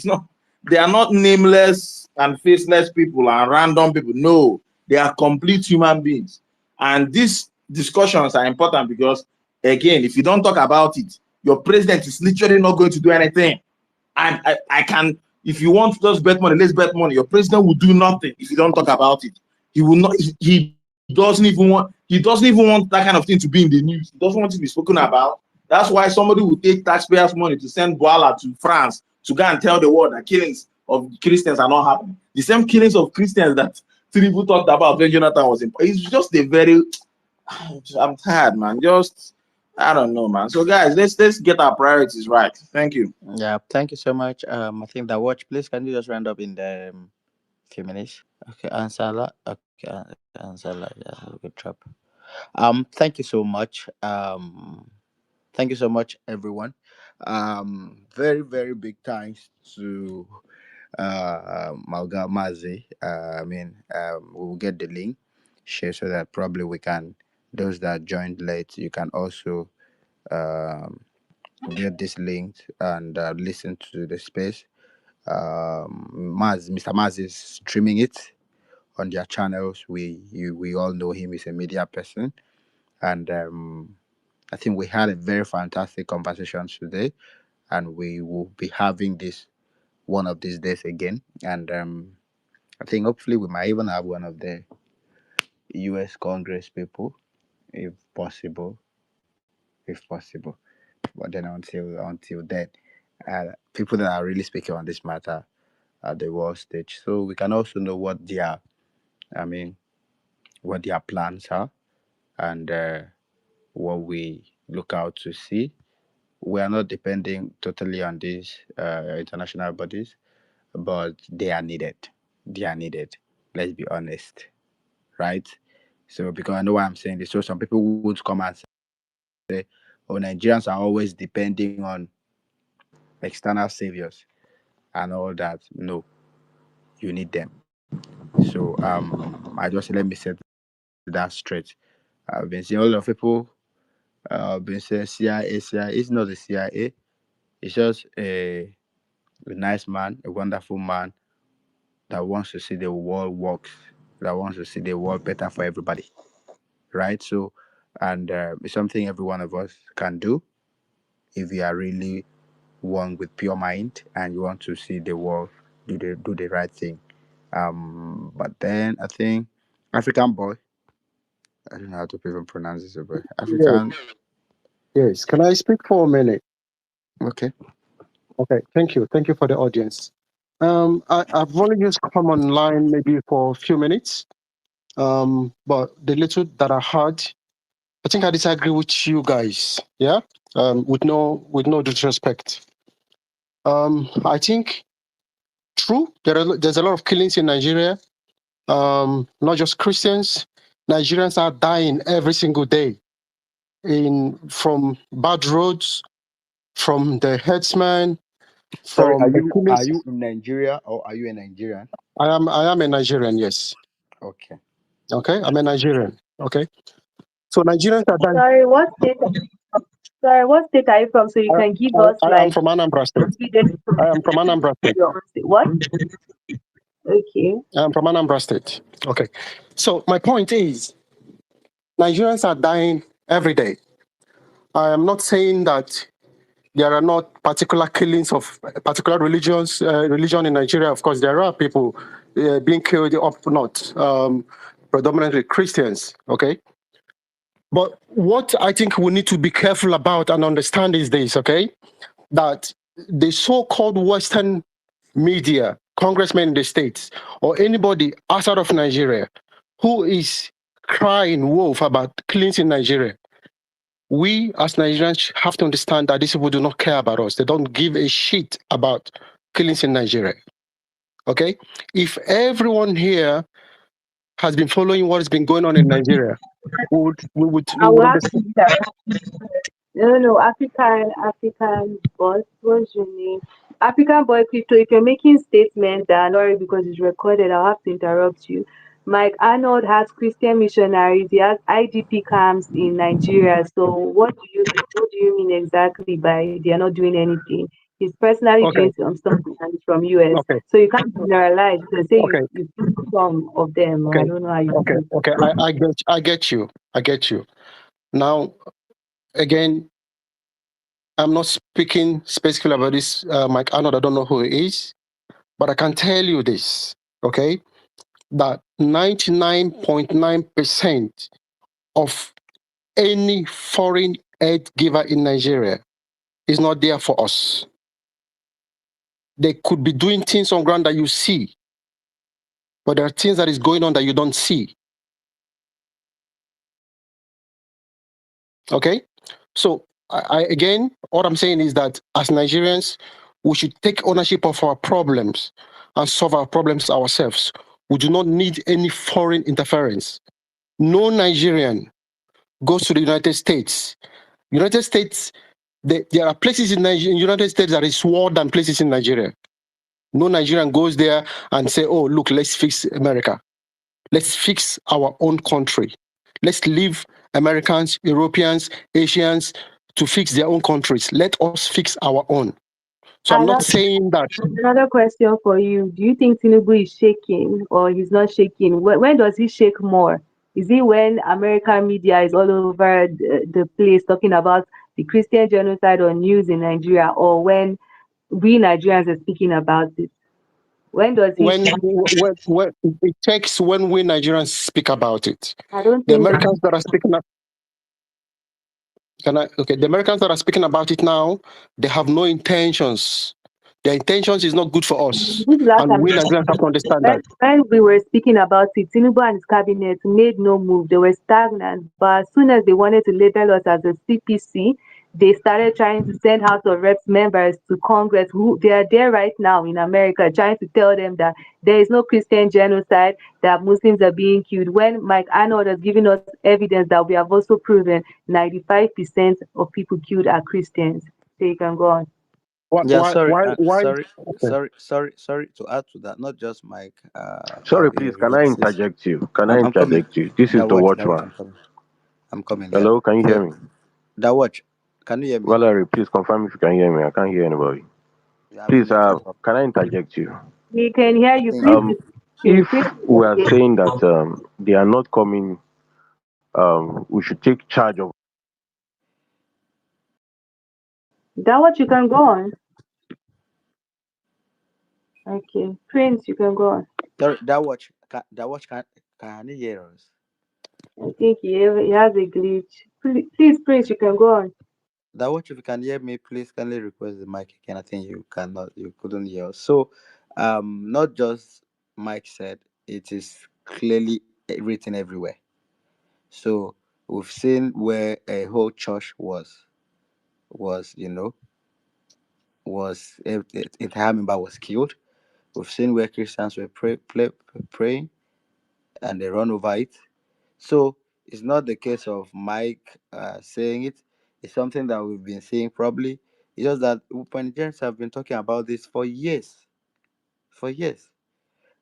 They are not nameless and faceless people and random people. No, they are complete human beings. And these discussions are important because, again, if you don't talk about it, your president is literally not going to do anything. And I can, if you want to just bet money, let's bet money. Your president will do nothing if you don't talk about it. He will not. He doesn't even want. He doesn't even want that kind of thing to be in the news. He doesn't want to be spoken about. That's why somebody will take taxpayers' money to send Boala to France to go and tell the world that killings of Christians are not happening. The same killings of Christians that Tinubu talked about when Jonathan was in. It's just a very. I'm tired, man. Just I don't know, man. So guys, let's get our priorities right. Thank you. Yeah, thank you so much. I think the watch, please, can you just round up in the few minutes? Okay, Ansala. Okay, Ansala. Yeah, good job. Thank you so much. Thank you so much, everyone. Very, very big thanks to Malga Mazi. We'll get the link share so that probably we can, those that joined late, you can also um, get this link and listen to the space. Mr. Maz is streaming it on their channels. We all know him. He's a media person, and I think we had a very fantastic conversation today, and we will be having this one of these days again. And I think hopefully we might even have one of the U.S. Congress people, if possible, if possible. But then until then, people that are really speaking on this matter at the world stage, so we can also know what their, I mean, what their plans are, and what we look out to see. We are not depending totally on these international bodies, but they are needed. They are needed. Let's be honest, right? So because I know why I'm saying this, so some people would come and say, "Oh, Nigerians are always depending on external saviors and all that." No, you need them. So I just let me set that straight. I've been seeing a lot of people been saying CIA, CIA. It's not the CIA. It's just a nice man, a wonderful man that wants to see the world works, that wants to see the world better for everybody, right? So, and it's something every one of us can do if you are really one with pure mind and you want to see the world do the right thing. But then I think African boy, I don't know how to even pronounce this, but Yes, African. yes. Can I speak for a minute? Okay. Okay, thank you. Thank you for the audience. I've only just come online maybe for a few minutes. But the little that I heard, I think I disagree with you guys. Yeah. With no disrespect. I think true. There's a lot of killings in Nigeria. Not just Christians. Nigerians are dying every single day from bad roads, from the headsman, Sorry, are from the you are killings. you in Nigeria or are you a Nigerian? I am a Nigerian, yes. Okay. Okay, I'm a Nigerian. Okay. So Nigerians are dying. Sorry, what state? Sorry, what state are you from? So you can give us I am like from Anambra State. evidence I am from Anambra State. your own state. What? Okay. I am from Anambra State. Okay. So my point is, Nigerians are dying every day. I am not saying that there are not particular killings of particular religion in Nigeria. Of course, there are people being killed up north, predominantly Christians. Okay, but what I think we need to be careful about and understand is this. Okay, that the so-called Western media, congressmen in the states, or anybody outside of Nigeria who is crying wolf about killings in Nigeria, we as Nigerians have to understand that these people do not care about us. They don't give a shit about killings in Nigeria. Okay? If everyone here has been following what has been going on in Nigeria, we I will would have to understand. No, no, African boss. What's your name? African boy crypto. If you're making statements that are not right because it's recorded, I'll have to interrupt you. Mike Arnold has Christian missionaries. He has IDP camps in Nigeria. So what do you mean exactly by they are not doing anything? He's personally doing Okay, something and it's from US. okay, So you can't generalize because say okay, you took some of them. I okay, don't know how you okay, do it. okay. I get you. I get you. Now, again, I'm not speaking specifically about this Mike Arnold. I don't know who he is, but I can tell you this, okay, that 99.9% of any foreign aid giver in Nigeria is not there for us. They could be doing things on ground that you see, but there are things that is going on that you don't see. Okay? So again, what I'm saying is that as Nigerians, we should take ownership of our problems and solve our problems ourselves. We do not need any foreign interference. No Nigerian goes to the United States. United States, there are places in Nigeria, in United States that is worse than places in Nigeria. No Nigerian goes there and say, "Oh, look, let's fix America. Let's fix our own country. Let's leave Americans, Europeans, Asians to fix their own countries. Let us fix our own." So I'm not saying that. Another question for you. Do you think Tinubu is shaking or he's not shaking? When does he shake more? Is it when American media is all over the place talking about the Christian genocide on news in Nigeria, or when we Nigerians are speaking about it? When does he shake? When it takes when we Nigerians speak about it. I don't The think that. Americans that are speaking up, the Americans that are speaking about it now, they have no intentions. Their intentions is not good for us. This last And time, we Nigerians have to understand that. when we were speaking about it, Tinubu and his cabinet made no move. They were stagnant. But as soon as they wanted to label us as a CPC, they started trying to send House of Reps members to Congress who they are there right now in America trying to tell them that there is no Christian genocide, that Muslims are being killed. When Mike Arnold has given us evidence that we have also proven 95% of people killed are Christians. So you can go on. Why, Yeah, why, sorry, why, why? Okay. sorry to add to that. Not just Mike, Sorry, a please, can I releases. interject you? Can I I'm coming. interject you? This is That the watch, that watch. watchman. I'm coming. I'm coming. Yeah. Hello, can you hear So me? that watch. Can you hear me? Valerie, please confirm if you can hear me. I can't hear anybody. You have a Please, network problem. can I interject you? We can hear I you. think. Please Um, be if please we are be- saying that they are not coming, we should take charge of. that what you can go on. Okay. Prince, you can go on. Sorry, that watch. That watch can you hear us? I think he has a glitch. Please, Prince, you can go on. That watch. If you can hear me, please kindly request the mic again. I think you cannot. You couldn't hear us. So, not just Mike said. It is clearly written everywhere. So we've seen where a whole church was Entire member was killed. We've seen where Christians were praying and they run over it. So it's not the case of Mike saying it. It's something that we've been seeing probably. It's just that Nigerians have been talking about this for years,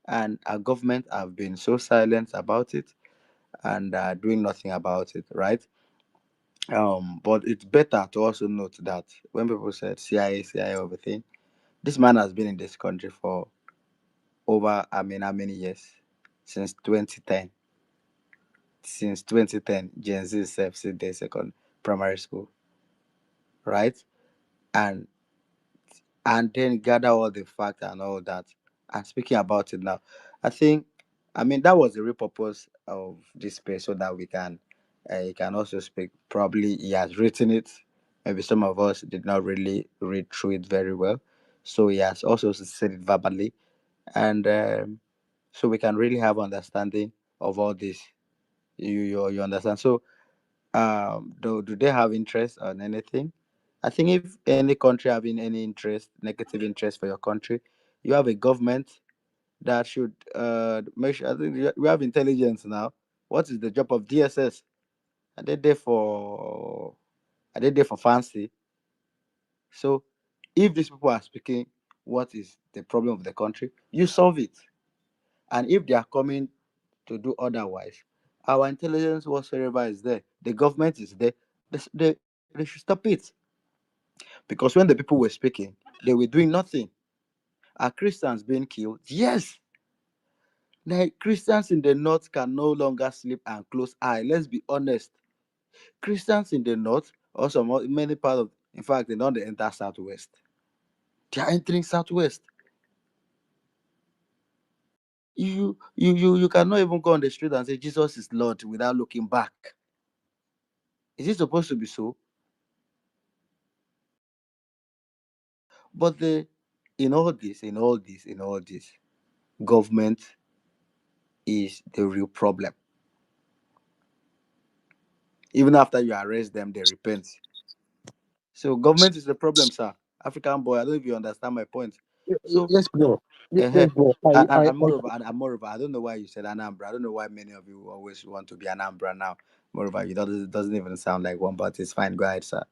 and our government have been so silent about it. and doing nothing about it, right? But it's better to also note that when people said CIA everything, this man has been in this country for over, I mean, how many years? Since 2010. Since 2010, Gen Z self since their second primary school, right? And then gather all the facts and all that. And speaking about it now, I think, I mean, that was the real purpose of this space so that we can, he can also speak. Probably he has written it. Maybe some of us did not really read through it very well. So he has also said it verbally. And so we can really have understanding of all this. You understand? So do they have interest on anything? I think if any country having any interest, negative interest for your country, you have a government that should make sure. I think we have intelligence now. What is the job of DSS? Are they there for, are they there for fancy? So if these people are speaking what is the problem of the country, you solve it. And if they are coming to do otherwise, our intelligence whatsoever is there, the government is there, they should stop it. Because when the people were speaking, they were doing nothing. Are Christians being killed? Yes. Like Christians in the north can no longer sleep and close eye. Let's be honest. Christians in the north, also many parts of, in fact, they don't enter southwest. They are entering southwest. You cannot even go on the street and say Jesus is Lord without looking back. Is it supposed to be so? But in all this, government is the real problem. Even after you arrest them, they repent. So government is the problem, sir. African boy, I don't know if you understand my point. So Yes, bro. uh Yes, bro. and moreover, I don't know why you said Anambra. I don't know why many of you always want to be Anambra now. Moreover, you doesn't even sound like one, but it's fine. Go ahead, sir.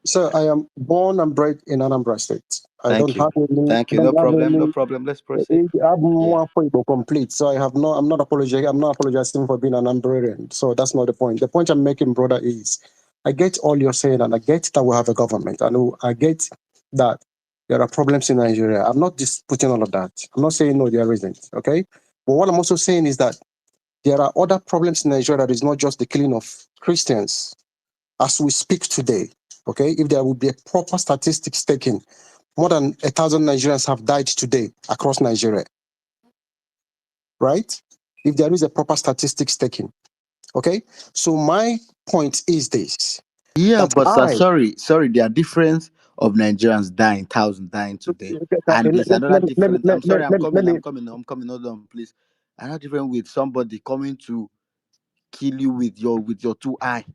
So I am born and bred in Anambra State. I Thank don't you. have any. Thank I you. No don't have problem. No any. problem. Let's proceed. I'm Yeah. more for it complete. So I have no. I'm not apologizing. I'm not apologizing for being an Ambrarian. So that's not the point. The point I'm making, brother, is I get all you're saying, and I get that we have a government, and I get that there are problems in Nigeria. I'm not disputing all of that. I'm not saying no, there isn't. Okay, but what I'm also saying is that there are other problems in Nigeria that is not just the killing of Christians as we speak today. Okay, if there would be a proper statistics taken, more than 1,000 Nigerians have died today across Nigeria, right? If there is a proper statistics taken. Okay, so my point is this: Yeah, that but sir, I sorry, there are difference of Nigerians dying, thousand dying today, and there's another difference. I'm sorry, I'm let coming, me. hold on, please. Another difference with somebody coming to kill you with your two eye.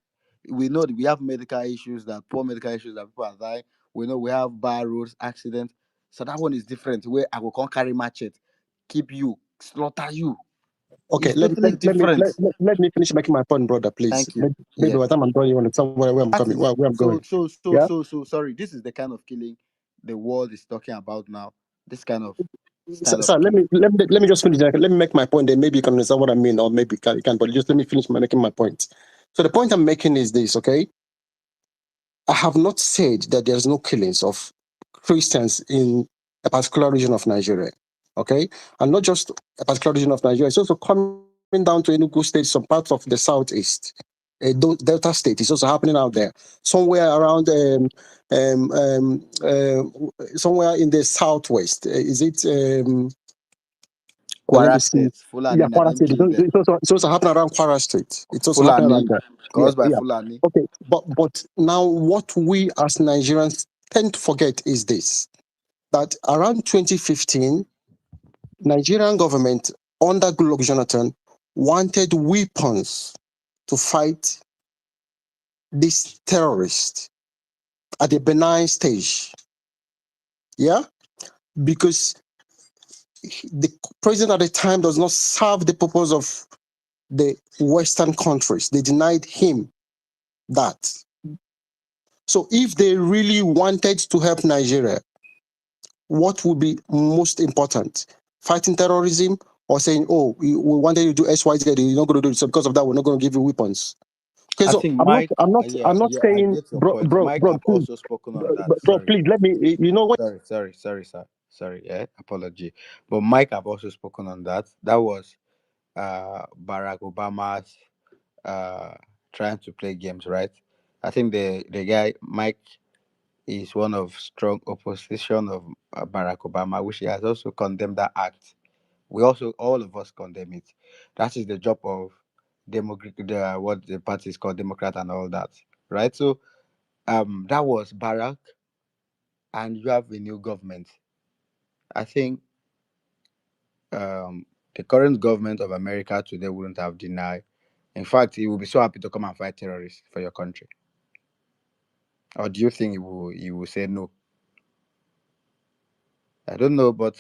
We know that we have medical issues, that poor medical issues that people are dying. We know we have bad roads, accidents. So that one is different. Where I will come carry machete, keep you, slaughter you. Okay, It's totally different. let me finish making my point, brother, please. Thank you. Maybe Yeah. by the time I'm done, you understand where I'm That coming, is where I'm so going. so so Yeah. so so sorry. This is the kind of killing the world is talking about now. This kind of style Sir, of killing. let me just finish. Let me make my point. Then maybe you can understand what I mean, or maybe you can. But just let me finish making my point. So the point I'm making is this. Okay, I have not said that there is no killings of Christians in a particular region of Nigeria. Okay, and not just a particular region of Nigeria. It's also coming down to Enugu State, some parts of the southeast. Delta State is also happening out there. Somewhere around, somewhere in the southwest. Is it? Let me Kwara see. State, Fulani Yeah, na Kwara them State. kill them. It's also happening around Kwara State. It's also happening Fulani around there. Yeah, caused by yeah. Fulani. Okay, but now what we as Nigerians tend to forget is this: that around 2015, Nigerian government under Goodluck Jonathan wanted weapons to fight these terrorists at the benign stage. Yeah, because the president at the time does not serve the purpose of the Western countries. They denied him that. So if they really wanted to help Nigeria, what would be most important? Fighting terrorism or saying, "Oh, we wanted you to do X, Y, Z. You're not going to do it. So because of that, we're not going to give you weapons." Okay, I so think Mike, I'm not yeah, I saying, get your point. Mike bro, have please, also spoken on that. bro, Sorry, please let me. You know what? sir. Sorry, yeah, apology. But Mike have also spoken on that. That was Barack Obama's uh trying to play games, right? I think the guy Mike is one of strong opposition of Barack Obama, which he has also condemned that act. We also, all of us, condemn it. That is the job of what the party is called, Democrat and all that, right? So that was Barack, and you have a new government. I think the current government of America today wouldn't have denied. In fact, he will be so happy to come and fight terrorists for your country. Or do you think he will say no? I don't know, but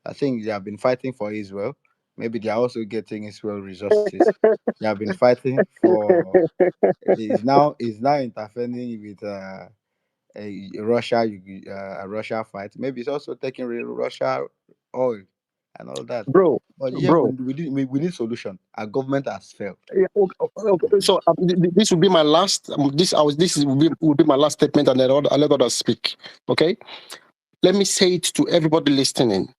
I think they have been fighting for Israel. Maybe they are also getting Israel resources. They have been fighting for. Is now interfering with a Russia fight. Maybe it's also taking Russia oil and all that. Bro, But yeah, bro. we need solution. Our government has failed. Yeah, okay. Mhm. So this will be my last. This will be my last statement, and I'll let others speak. Okay. Let me say it to everybody listening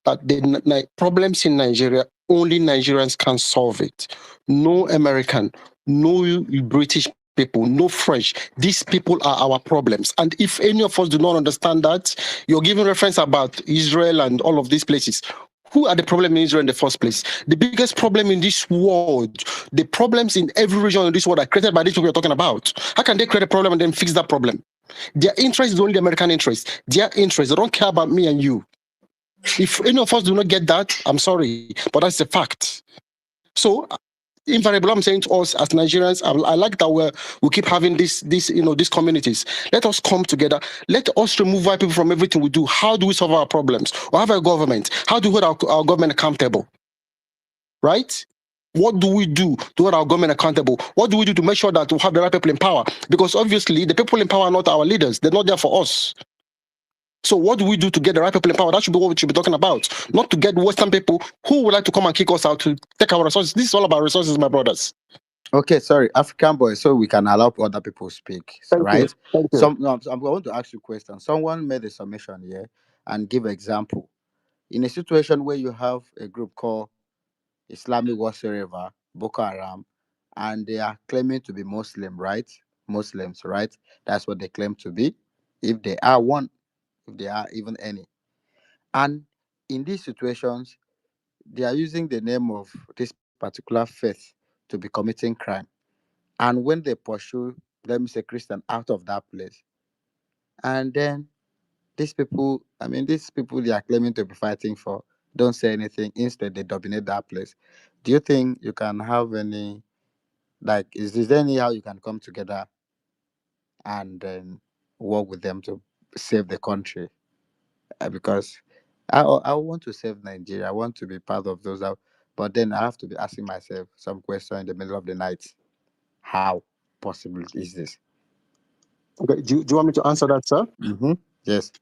that the problems in Nigeria, only Nigerians can solve it. No American, no British people, no French. These people are our problems. And if any of us do not understand that, you're giving reference about Israel and all of these places. Who are the problem in Israel in the first place? The biggest problem in this world, the problems in every region of this world are created by these people you're talking about. How can they create a problem and then fix that problem? Their interest is only the American interest. Their interest, they don't care about me and you. If any of us do not get that, I'm sorry, but that's a fact. So invariably, I'm saying to us as Nigerians, I like that we keep having these communities. Let us come together. Let us remove white people from everything we do. How do we solve our problems? Or have a government? How do we hold our government accountable? Right? What do we do to hold our government accountable? What do we do to make sure that we have the right people in power? Because obviously, the people in power are not our leaders. They're not there for us. So what do we do to get the right people in power? That should be what we should be talking about. Not to get Western people who would like to come and kick us out to take our resources. This is all about resources, my brothers. Okay, sorry, African boy, so we can allow other people speak, Thank you. right? Thank you. Some no, I want to ask you a question. Someone made a submission here and give example. In a situation where you have a group called Islamic whatsoever, Boko Haram, and they are claiming to be Muslim, right? Muslims, right? That's what they claim to be. If they are one, if they are even any. And in these situations, they are using the name of this particular faith to be committing crime. And when they pursue, let me say, Christian out of that place, and then these people they are claiming to be fighting for don't say anything. Instead, they dominate that place. Do you think you can have any, like, is there any how you can come together and then work with them to save the country? Because I want to save Nigeria. I want to be part of those out, but then I have to be asking myself some question in the middle of the night. How possible is this? Okay. Do you want me to answer that, sir? Mm-hmm. Yes.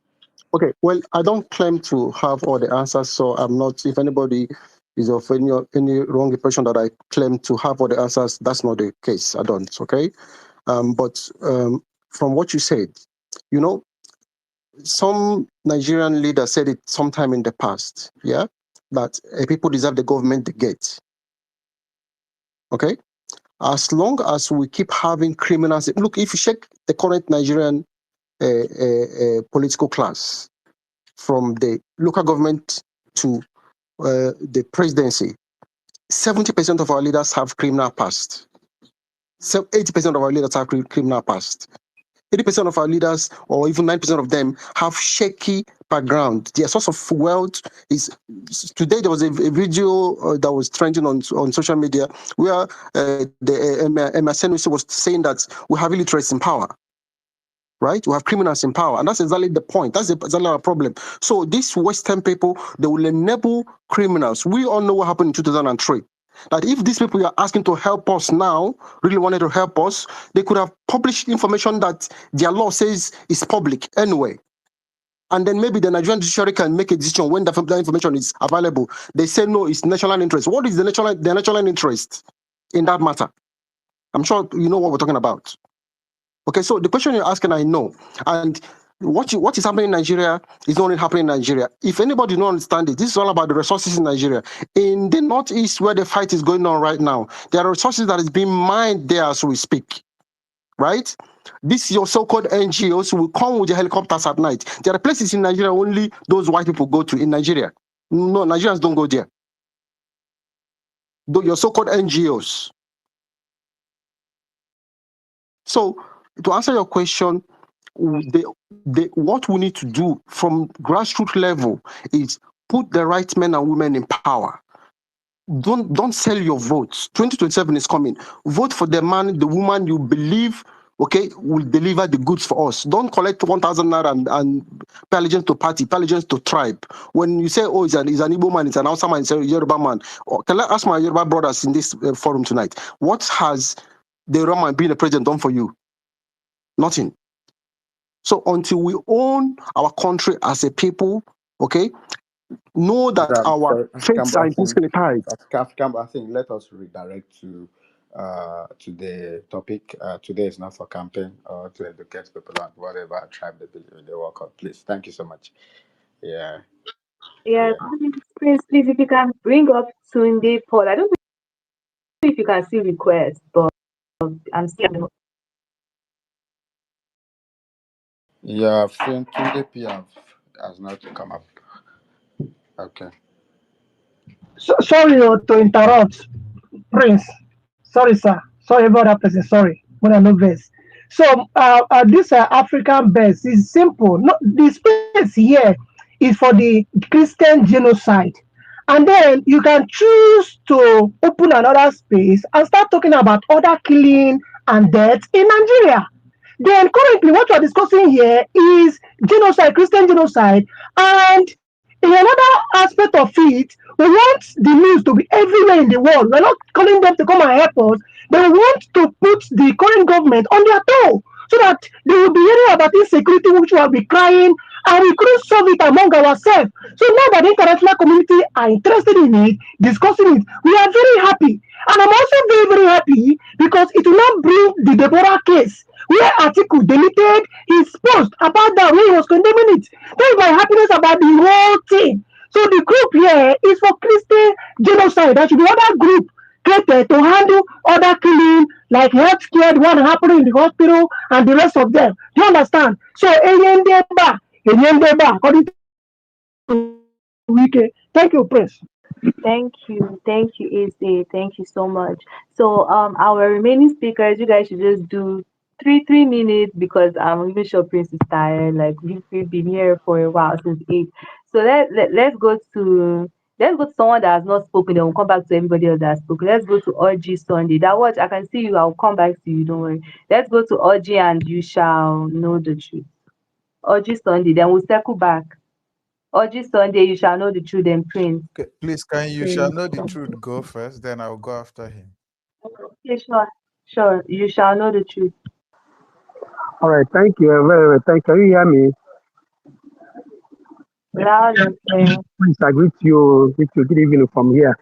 Okay. Well, I don't claim to have all the answers, so I'm not. If anybody is of any wrong impression that I claim to have all the answers, that's not the case. I don't. Okay. But from what you said, you know, some Nigerian leaders said it sometime in the past. Yeah, that people deserve the government they get. Okay. As long as we keep having criminals, look, if you check the current Nigerian political class, from the local government to the presidency, 70% of our leaders have criminal past. So 80% of our leaders have criminal past. 80% of our leaders, or even 9% of them, have shaky background. Their source of wealth is. Today there was a video that was trending on social media where Emma Senussi was saying that we have illiterates in power. Right? We have criminals in power. And that's exactly the point. That's exactly our problem. So these Western people, they will enable criminals. We all know what happened in 2003. That if these people you are asking to help us now really wanted to help us, they could have published information that their law says is public anyway. and then maybe the Nigerian judiciary can make a decision when that information is available. They say no, it's national interest. What is the national interest in that matter? I'm sure you know what we're talking about. Okay, so the question you're asking, I know, and what is happening in Nigeria is not only happening in Nigeria. If anybody don't understand it, this is all about the resources in Nigeria. In the northeast, where the fight is going on right now, there are resources that is being mined there as we speak. Right? This your so-called NGOs will come with the helicopters at night. There are places in Nigeria only those white people go to in Nigeria. No, Nigerians don't go there. Your so-called NGOs. So to answer your question, what we need to do from grassroots level is put the right men and women in power. Don't sell your votes. 2027 is coming. Vote for the man, the woman you believe, okay, will deliver the goods for us. Don't collect 1,000 naira and pay allegiance to party, pay allegiance to tribe. When you say, oh, it's an Igbo man, it's an Hausa man, it's a Yoruba man. Can I ask my Yoruba brothers in this forum tonight, what has the Yoruba man being a president done for you? Nothing. So until we own our country as a people, okay, know that our fates are intrinsically tied. I think let us redirect to the topic. Today is not for campaign or to educate people on whatever tribe they believe in. They work on. Please, thank you so much. Yeah. Yeah, Prince, please, if you can bring up Sunday Paul. I don't know if you can see requests, but I'm still. Yeah, I've seen Tunde PM has not come up. Okay. Sorry to interrupt, Prince. Sorry, sir. Sorry about that person. Sorry, when I know this. So this African base is simple. No, the space here is for the Christian genocide, and then you can choose to open another space and start talking about other killing and death in Nigeria. Then currently, what we are discussing here is genocide, Christian genocide, and in another aspect of it, we want the news to be everywhere in the world. We're not calling them to come and help us, but we want to put the current government on their toe so that they will be hearing about insecurity, which will be crying, and we couldn't solve it among ourselves. So now that the international community are interested in it, discussing it, we are very happy. And I'm also very, very happy because it will not bring the Deborah case where Atiku deleted his post about that when he was condemning it. That's my happiness about the whole thing. So the group here is for Christian genocide. There should be other group created to handle other killing, like healthcare, the one happening in the hospital, and the rest of them. Do you understand? So according to Wike. Thank you, Prince. Thank you, Eze. Thank you so much. So, our remaining speakers, you guys should just do three minutes because I'm even sure Prince is tired. Like we've been here for a while since 8. So let's go to someone that has not spoken. Then we'll come back to everybody else that has spoken. Let's go to Orji Sunday. That watch, I can see you. I'll come back to you. Don't worry. Let's go to Orji and you shall know the truth. Orji Sunday. Then we'll circle back. Orji Sunday, you shall know the truth. Then Prince. Okay, please, can you shall Prince. know the truth go first, then I'll go after him. Okay, sure. You shall know the truth. All right, thank you. Thank you. Can you hear me? Loud and clear. Please, I greet you. Good evening from here,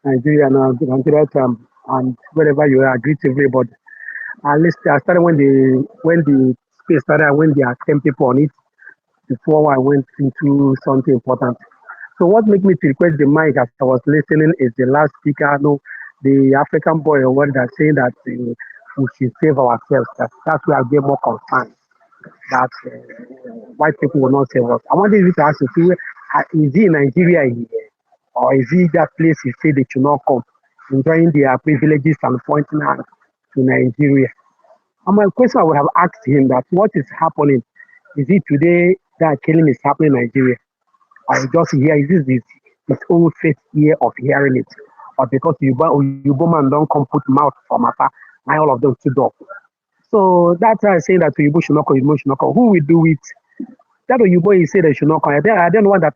Nigeria, Nigeria time, and wherever you are. I greet everybody. At least I started when the space started. When there are 10 people on it before I went into something important. So what made me to request the mic as I was listening is the last speaker, no, the African boy or what they're saying that we should save ourselves. That's where I get more concerned that white people will not save us. I wanted you to ask you, is he in Nigeria or is he that place he said they should not come, enjoying their privileges and pointing out to Nigeria? And my question I would have asked him that what is happening? Is it today that killing is happening in Nigeria? I just hear is this his own first year of hearing it, or because you man don't come put mouth from afar, and all of them stood up. So that's why I say that Yubo should not come, Yubo should not come. Who will do it? That Yubo is say they should not come. I don't want that.